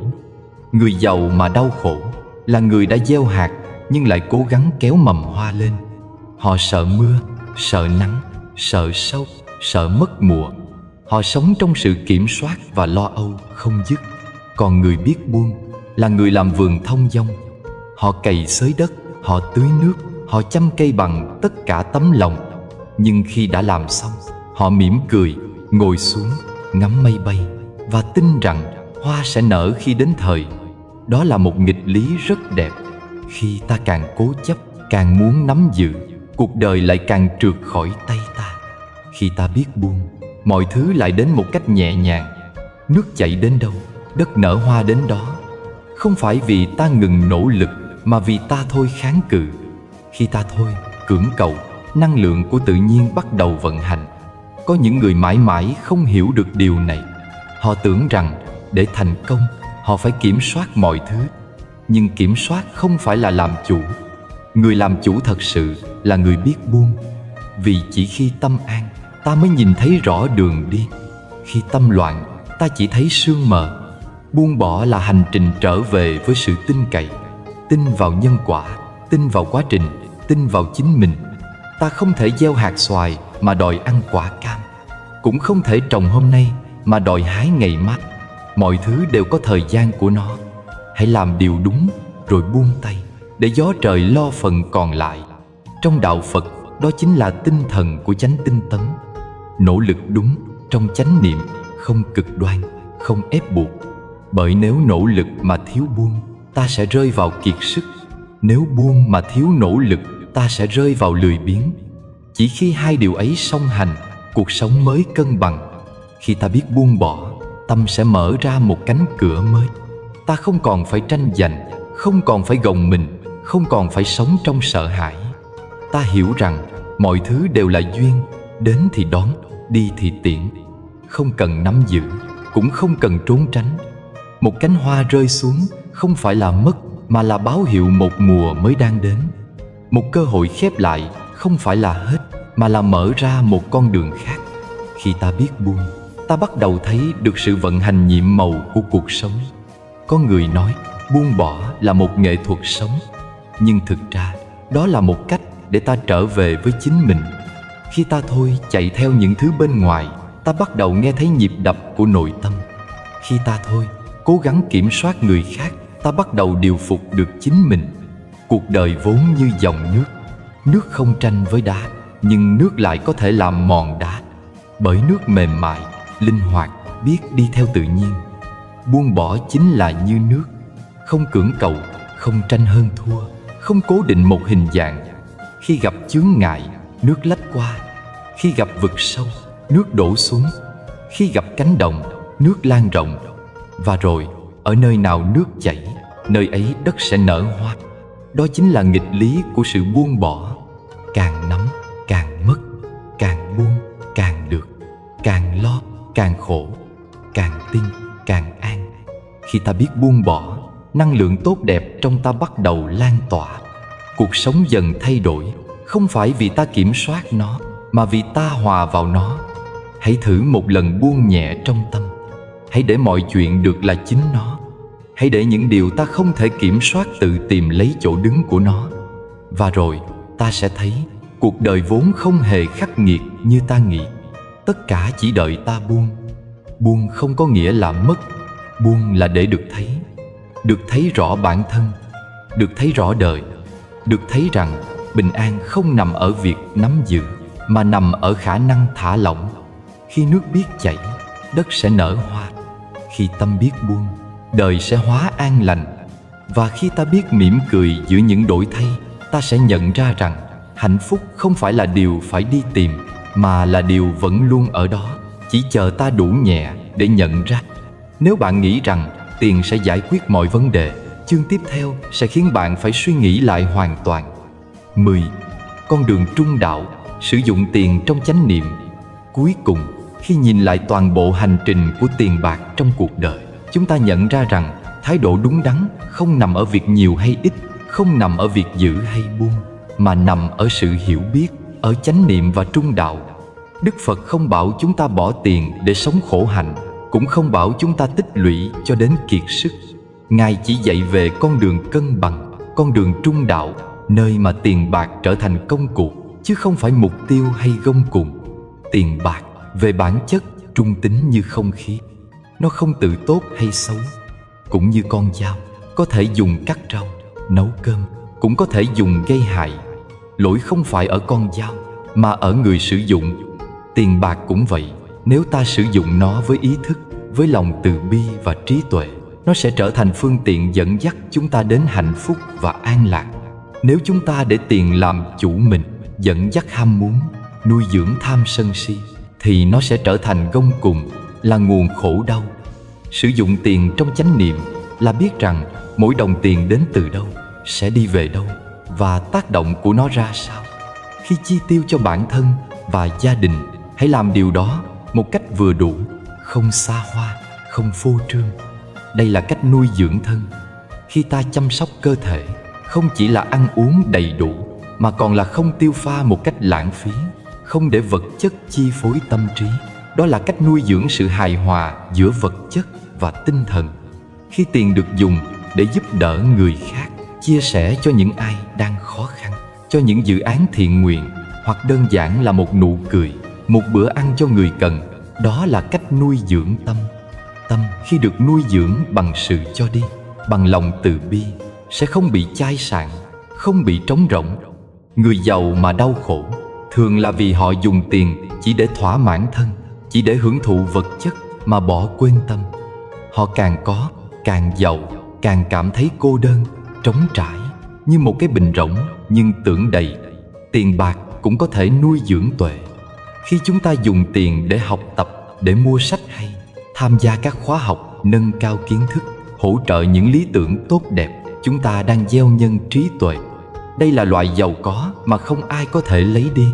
Người giàu mà đau khổ là người đã gieo hạt nhưng lại cố gắng kéo mầm hoa lên. Họ sợ mưa, sợ nắng, sợ sâu, sợ mất mùa. Họ sống trong sự kiểm soát và lo âu không dứt. Còn người biết buông là người làm vườn thông dong. Họ cày xới đất, họ tưới nước, họ chăm cây bằng tất cả tấm lòng. Nhưng khi đã làm xong, họ mỉm cười, ngồi xuống, ngắm mây bay và tin rằng hoa sẽ nở khi đến thời. Đó là một nghịch lý rất đẹp. Khi ta càng cố chấp, càng muốn nắm giữ, cuộc đời lại càng trượt khỏi tay ta. Khi ta biết buông, mọi thứ lại đến một cách nhẹ nhàng. Nước chảy đến đâu, đất nở hoa đến đó. Không phải vì ta ngừng nỗ lực, mà vì ta thôi kháng cự. Khi ta thôi cưỡng cầu, năng lượng của tự nhiên bắt đầu vận hành. Có những người mãi mãi không hiểu được điều này. Họ tưởng rằng để thành công, họ phải kiểm soát mọi thứ. Nhưng kiểm soát không phải là làm chủ. Người làm chủ thật sự là người biết buông. Vì chỉ khi tâm an, ta mới nhìn thấy rõ đường đi. Khi tâm loạn, ta chỉ thấy sương mờ. Buông bỏ là hành trình trở về với sự tin cậy. Tin vào nhân quả, tin vào quá trình, tin vào chính mình. Ta không thể gieo hạt xoài mà đòi ăn quả cam, cũng không thể trồng hôm nay mà đòi hái ngày mai. Mọi thứ đều có thời gian của nó. Hãy làm điều đúng rồi buông tay, để gió trời lo phần còn lại. Trong đạo Phật, đó chính là tinh thần của chánh tinh tấn. Nỗ lực đúng trong chánh niệm, không cực đoan, không ép buộc. Bởi nếu nỗ lực mà thiếu buông, ta sẽ rơi vào kiệt sức. Nếu buông mà thiếu nỗ lực, ta sẽ rơi vào lười biếng. Chỉ khi hai điều ấy song hành, cuộc sống mới cân bằng. Khi ta biết buông bỏ, tâm sẽ mở ra một cánh cửa mới. Ta không còn phải tranh giành, không còn phải gồng mình, không còn phải sống trong sợ hãi. Ta hiểu rằng mọi thứ đều là duyên, đến thì đón, đi thì tiễn. Không cần nắm giữ, cũng không cần trốn tránh. Một cánh hoa rơi xuống không phải là mất, mà là báo hiệu một mùa mới đang đến. Một cơ hội khép lại không phải là hết, mà là mở ra một con đường khác. Khi ta biết buông, ta bắt đầu thấy được sự vận hành nhiệm màu của cuộc sống. Có người nói buông bỏ là một nghệ thuật sống, nhưng thực ra đó là một cách để ta trở về với chính mình. Khi ta thôi chạy theo những thứ bên ngoài, ta bắt đầu nghe thấy nhịp đập của nội tâm. Khi ta thôi cố gắng kiểm soát người khác, ta bắt đầu điều phục được chính mình. Cuộc đời vốn như dòng nước. Nước không tranh với đá, nhưng nước lại có thể làm mòn đá. Bởi nước mềm mại, linh hoạt, biết đi theo tự nhiên. Buông bỏ chính là như nước. Không cưỡng cầu, không tranh hơn thua, không cố định một hình dạng. Khi gặp chướng ngại, nước lách qua. Khi gặp vực sâu, nước đổ xuống. Khi gặp cánh đồng, nước lan rộng. Và rồi, ở nơi nào nước chảy, nơi ấy đất sẽ nở hoa. Đó chính là nghịch lý của sự buông bỏ. Càng nắm, càng mất. Càng buông, càng được. Càng lo, càng khổ. Càng tin, Khi ta biết buông bỏ, năng lượng tốt đẹp trong ta bắt đầu lan tỏa. Cuộc sống dần thay đổi, không phải vì ta kiểm soát nó, mà vì ta hòa vào nó. Hãy thử một lần buông nhẹ trong tâm. Hãy để mọi chuyện được là chính nó. Hãy để những điều ta không thể kiểm soát tự tìm lấy chỗ đứng của nó. Và rồi ta sẽ thấy cuộc đời vốn không hề khắc nghiệt như ta nghĩ. Tất cả chỉ đợi ta buông. Buông không có nghĩa là mất. Buông là để được thấy rõ bản thân, được thấy rõ đời, được thấy rằng bình an không nằm ở việc nắm giữ, mà nằm ở khả năng thả lỏng. Khi nước biết chảy, đất sẽ nở hoa. Khi tâm biết buông, đời sẽ hóa an lành. Và khi ta biết mỉm cười giữa những đổi thay, ta sẽ nhận ra rằng hạnh phúc không phải là điều phải đi tìm, mà là điều vẫn luôn ở đó, chỉ chờ ta đủ nhẹ để nhận ra. Nếu bạn nghĩ rằng tiền sẽ giải quyết mọi vấn đề, chương tiếp theo sẽ khiến bạn phải suy nghĩ lại hoàn toàn. 10. Con đường trung đạo, sử dụng tiền trong chánh niệm. Cuối cùng, khi nhìn lại toàn bộ hành trình của tiền bạc trong cuộc đời, chúng ta nhận ra rằng thái độ đúng đắn không nằm ở việc nhiều hay ít, không nằm ở việc giữ hay buông, mà nằm ở sự hiểu biết, ở chánh niệm và trung đạo. Đức Phật không bảo chúng ta bỏ tiền để sống khổ hạnh, cũng không bảo chúng ta tích lũy cho đến kiệt sức. Ngài chỉ dạy về con đường cân bằng, con đường trung đạo, nơi mà tiền bạc trở thành công cụ, chứ không phải mục tiêu hay gông cùng. Tiền bạc về bản chất trung tính như không khí. Nó không tự tốt hay xấu. Cũng như con dao, có thể dùng cắt rau, nấu cơm, cũng có thể dùng gây hại. Lỗi không phải ở con dao, mà ở người sử dụng. Tiền bạc cũng vậy. Nếu ta sử dụng nó với ý thức, với lòng từ bi và trí tuệ, nó sẽ trở thành phương tiện dẫn dắt chúng ta đến hạnh phúc và an lạc. Nếu chúng ta để tiền làm chủ mình, dẫn dắt ham muốn, nuôi dưỡng tham sân si, thì nó sẽ trở thành gông cùm, là nguồn khổ đau. Sử dụng tiền trong chánh niệm là biết rằng mỗi đồng tiền đến từ đâu, sẽ đi về đâu, và tác động của nó ra sao. Khi chi tiêu cho bản thân và gia đình, hãy làm điều đó một cách vừa đủ, không xa hoa, không phô trương. Đây là cách nuôi dưỡng thân. Khi ta chăm sóc cơ thể, không chỉ là ăn uống đầy đủ, mà còn là không tiêu pha một cách lãng phí, không để vật chất chi phối tâm trí. Đó là cách nuôi dưỡng sự hài hòa giữa vật chất và tinh thần. Khi tiền được dùng để giúp đỡ người khác, chia sẻ cho những ai đang khó khăn, cho những dự án thiện nguyện, hoặc đơn giản là một nụ cười, một bữa ăn cho người cần, đó là cách nuôi dưỡng tâm. Tâm khi được nuôi dưỡng bằng sự cho đi, bằng lòng từ bi, sẽ không bị chai sạn, không bị trống rỗng. Người giàu mà đau khổ thường là vì họ dùng tiền chỉ để thỏa mãn thân, chỉ để hưởng thụ vật chất mà bỏ quên tâm. Họ càng có, càng giàu, càng cảm thấy cô đơn, trống trải, như một cái bình rỗng nhưng tưởng đầy. Tiền bạc cũng có thể nuôi dưỡng tuệ. Khi chúng ta dùng tiền để học tập, để mua sách hay, tham gia các khóa học nâng cao kiến thức, hỗ trợ những lý tưởng tốt đẹp, chúng ta đang gieo nhân trí tuệ. Đây là loại giàu có mà không ai có thể lấy đi.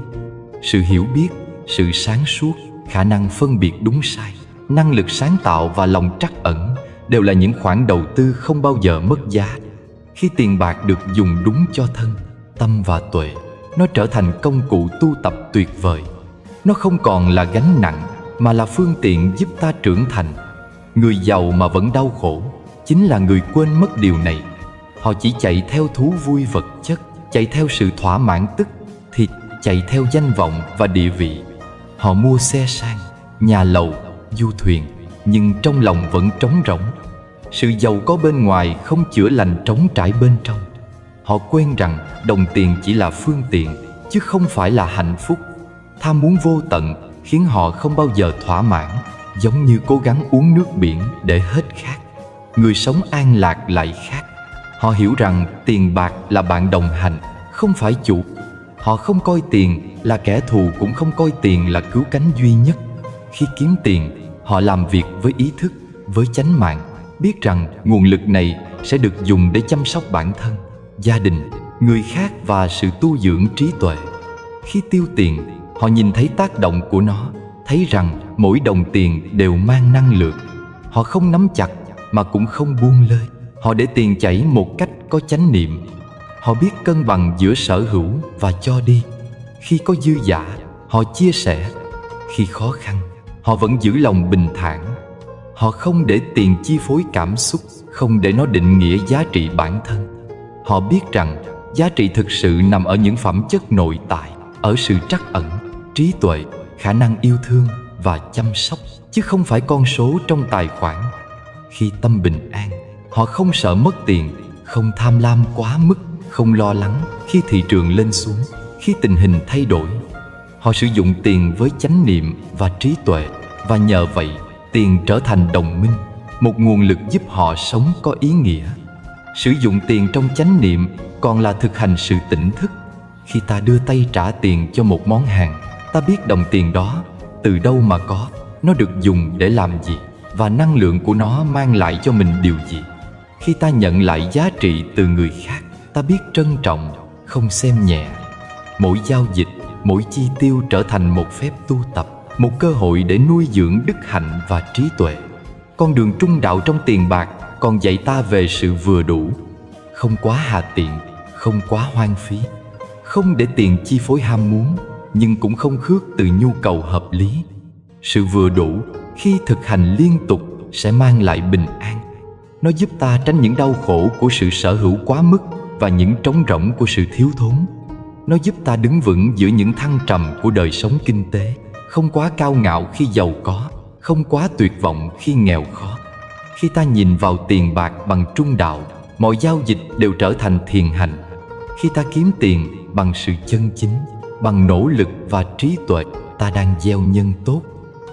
Sự hiểu biết, sự sáng suốt, khả năng phân biệt đúng sai, năng lực sáng tạo và lòng trắc ẩn đều là những khoản đầu tư không bao giờ mất giá. Khi tiền bạc được dùng đúng cho thân, tâm và tuệ, nó trở thành công cụ tu tập tuyệt vời. Nó không còn là gánh nặng, mà là phương tiện giúp ta trưởng thành. Người giàu mà vẫn đau khổ chính là người quên mất điều này. Họ chỉ chạy theo thú vui vật chất, chạy theo sự thỏa mãn tức thì chạy theo danh vọng và địa vị. Họ mua xe sang, nhà lầu, du thuyền, nhưng trong lòng vẫn trống rỗng. Sự giàu có bên ngoài không chữa lành trống trải bên trong. Họ quên rằng đồng tiền chỉ là phương tiện, chứ không phải là hạnh phúc. Tham muốn vô tận khiến họ không bao giờ thỏa mãn, giống như cố gắng uống nước biển để hết khát. Người sống an lạc lại khác. Họ hiểu rằng tiền bạc là bạn đồng hành, không phải chủ. Họ không coi tiền là kẻ thù, cũng không coi tiền là cứu cánh duy nhất. Khi kiếm tiền, họ làm việc với ý thức, với chánh mạng, biết rằng nguồn lực này sẽ được dùng để chăm sóc bản thân, gia đình, người khác và sự tu dưỡng trí tuệ. Khi tiêu tiền, họ nhìn thấy tác động của nó, thấy rằng mỗi đồng tiền đều mang năng lượng. Họ không nắm chặt mà cũng không buông lơi. Họ để tiền chảy một cách có chánh niệm. Họ biết cân bằng giữa sở hữu và cho đi. Khi có dư dả, họ chia sẻ. Khi khó khăn, họ vẫn giữ lòng bình thản. Họ không để tiền chi phối cảm xúc, không để nó định nghĩa giá trị bản thân. Họ biết rằng giá trị thực sự nằm ở những phẩm chất nội tại, ở sự trắc ẩn, trí tuệ, khả năng yêu thương và chăm sóc, chứ không phải con số trong tài khoản. Khi tâm bình an, họ không sợ mất tiền, không tham lam quá mức, không lo lắng khi thị trường lên xuống, khi tình hình thay đổi. Họ sử dụng tiền với chánh niệm và trí tuệ, và nhờ vậy tiền trở thành đồng minh, một nguồn lực giúp họ sống có ý nghĩa. Sử dụng tiền trong chánh niệm còn là thực hành sự tỉnh thức. Khi ta đưa tay trả tiền cho một món hàng, ta biết đồng tiền đó từ đâu mà có, nó được dùng để làm gì, và năng lượng của nó mang lại cho mình điều gì. Khi ta nhận lại giá trị từ người khác, ta biết trân trọng, không xem nhẹ. Mỗi giao dịch, mỗi chi tiêu trở thành một phép tu tập, một cơ hội để nuôi dưỡng đức hạnh và trí tuệ. Con đường trung đạo trong tiền bạc còn dạy ta về sự vừa đủ, không quá hà tiện, không quá hoang phí, không để tiền chi phối ham muốn, nhưng cũng không khước từ nhu cầu hợp lý. Sự vừa đủ khi thực hành liên tục sẽ mang lại bình an. Nó giúp ta tránh những đau khổ của sự sở hữu quá mức và những trống rỗng của sự thiếu thốn. Nó giúp ta đứng vững giữa những thăng trầm của đời sống kinh tế, không quá cao ngạo khi giàu có, không quá tuyệt vọng khi nghèo khó. Khi ta nhìn vào tiền bạc bằng trung đạo, mọi giao dịch đều trở thành thiền hành. Khi ta kiếm tiền bằng sự chân chính, bằng nỗ lực và trí tuệ, ta đang gieo nhân tốt.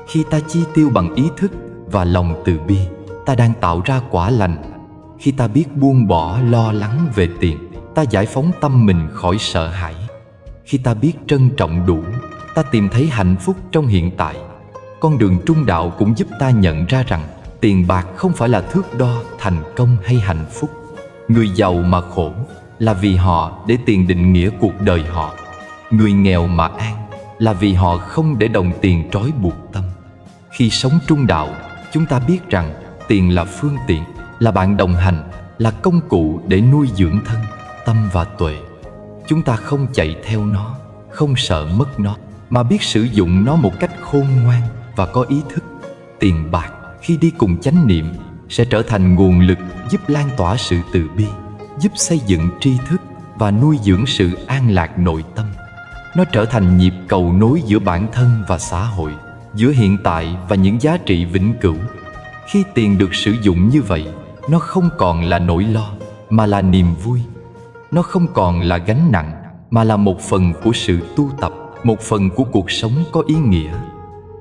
Khi ta chi tiêu bằng ý thức và lòng từ bi, ta đang tạo ra quả lành. Khi ta biết buông bỏ lo lắng về tiền, ta giải phóng tâm mình khỏi sợ hãi. Khi ta biết trân trọng đủ, ta tìm thấy hạnh phúc trong hiện tại. Con đường trung đạo cũng giúp ta nhận ra rằng tiền bạc không phải là thước đo thành công hay hạnh phúc. Người giàu mà khổ là vì họ để tiền định nghĩa cuộc đời họ. Người nghèo mà an là vì họ không để đồng tiền trói buộc tâm. Khi sống trung đạo, chúng ta biết rằng tiền là phương tiện, là bạn đồng hành, là công cụ để nuôi dưỡng thân, tâm và tuệ. Chúng ta không chạy theo nó, không sợ mất nó, mà biết sử dụng nó một cách khôn ngoan và có ý thức. Tiền bạc khi đi cùng chánh niệm sẽ trở thành nguồn lực giúp lan tỏa sự từ bi, giúp xây dựng tri thức và nuôi dưỡng sự an lạc nội tâm. Nó trở thành nhịp cầu nối giữa bản thân và xã hội, giữa hiện tại và những giá trị vĩnh cửu. Khi tiền được sử dụng như vậy, nó không còn là nỗi lo, mà là niềm vui. Nó không còn là gánh nặng, mà là một phần của sự tu tập, một phần của cuộc sống có ý nghĩa.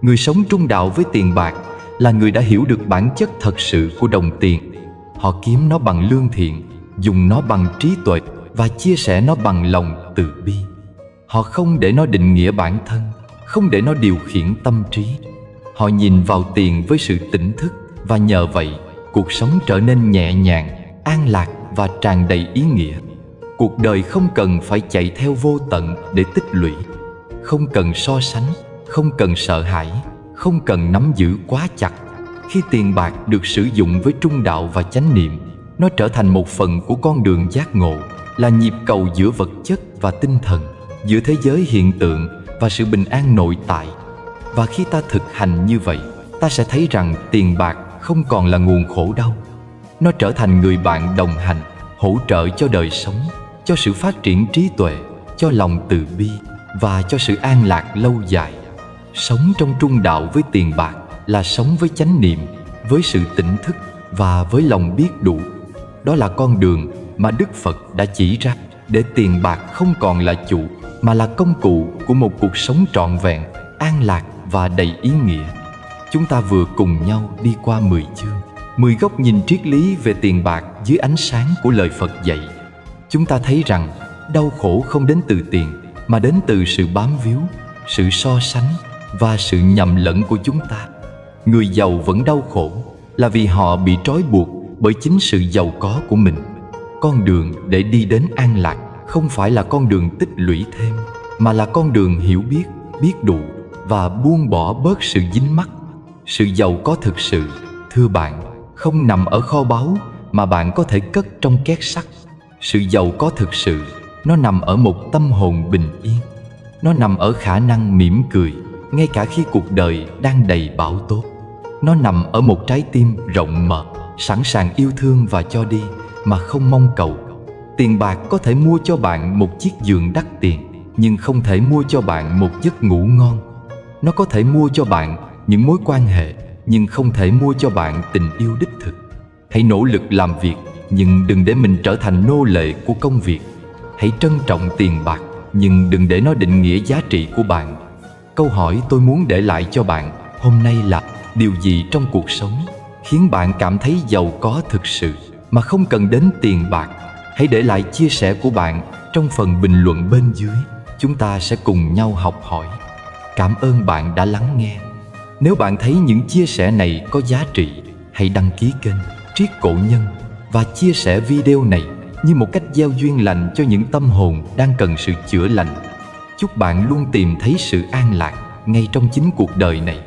Người sống trung đạo với tiền bạc là người đã hiểu được bản chất thật sự của đồng tiền. Họ kiếm nó bằng lương thiện, dùng nó bằng trí tuệ và chia sẻ nó bằng lòng từ bi. Họ không để nó định nghĩa bản thân, không để nó điều khiển tâm trí. Họ nhìn vào tiền với sự tỉnh thức, và nhờ vậy cuộc sống trở nên nhẹ nhàng, an lạc và tràn đầy ý nghĩa. Cuộc đời không cần phải chạy theo vô tận để tích lũy, không cần so sánh, không cần sợ hãi, không cần nắm giữ quá chặt. Khi tiền bạc được sử dụng với trung đạo và chánh niệm, nó trở thành một phần của con đường giác ngộ, là nhịp cầu giữa vật chất và tinh thần, giữa thế giới hiện tượng và sự bình an nội tại. Và khi ta thực hành như vậy, ta sẽ thấy rằng tiền bạc không còn là nguồn khổ đau. Nó trở thành người bạn đồng hành, hỗ trợ cho đời sống, cho sự phát triển trí tuệ, cho lòng từ bi và cho sự an lạc lâu dài. Sống trong trung đạo với tiền bạc là sống với chánh niệm, với sự tỉnh thức và với lòng biết đủ. Đó là con đường mà Đức Phật đã chỉ ra để tiền bạc không còn là chủ, mà là công cụ của một cuộc sống trọn vẹn, an lạc và đầy ý nghĩa. Chúng ta vừa cùng nhau đi qua 10 chương, 10 góc nhìn triết lý về tiền bạc dưới ánh sáng của lời Phật dạy. Chúng ta thấy rằng đau khổ không đến từ tiền, mà đến từ sự bám víu, sự so sánh và sự nhầm lẫn của chúng ta. Người giàu vẫn đau khổ là vì họ bị trói buộc bởi chính sự giàu có của mình. Con đường để đi đến an lạc không phải là con đường tích lũy thêm, mà là con đường hiểu biết, biết đủ và buông bỏ bớt sự dính mắc. Sự giàu có thực sự, thưa bạn, không nằm ở kho báu mà bạn có thể cất trong két sắt. Sự giàu có thực sự, nó nằm ở một tâm hồn bình yên. Nó nằm ở khả năng mỉm cười ngay cả khi cuộc đời đang đầy bão tố. Nó nằm ở một trái tim rộng mở, sẵn sàng yêu thương và cho đi mà không mong cầu. Tiền bạc có thể mua cho bạn một chiếc giường đắt tiền, nhưng không thể mua cho bạn một giấc ngủ ngon. Nó có thể mua cho bạn những mối quan hệ, nhưng không thể mua cho bạn tình yêu đích thực. Hãy nỗ lực làm việc, nhưng đừng để mình trở thành nô lệ của công việc. Hãy trân trọng tiền bạc, nhưng đừng để nó định nghĩa giá trị của bạn. Câu hỏi tôi muốn để lại cho bạn hôm nay là: điều gì trong cuộc sống khiến bạn cảm thấy giàu có thực sự mà không cần đến tiền bạc? Hãy để lại chia sẻ của bạn trong phần bình luận bên dưới. Chúng ta sẽ cùng nhau học hỏi. Cảm ơn bạn đã lắng nghe. Nếu bạn thấy những chia sẻ này có giá trị, hãy đăng ký kênh Triết Cổ Nhân và chia sẻ video này như một cách gieo duyên lành cho những tâm hồn đang cần sự chữa lành. Chúc bạn luôn tìm thấy sự an lạc ngay trong chính cuộc đời này.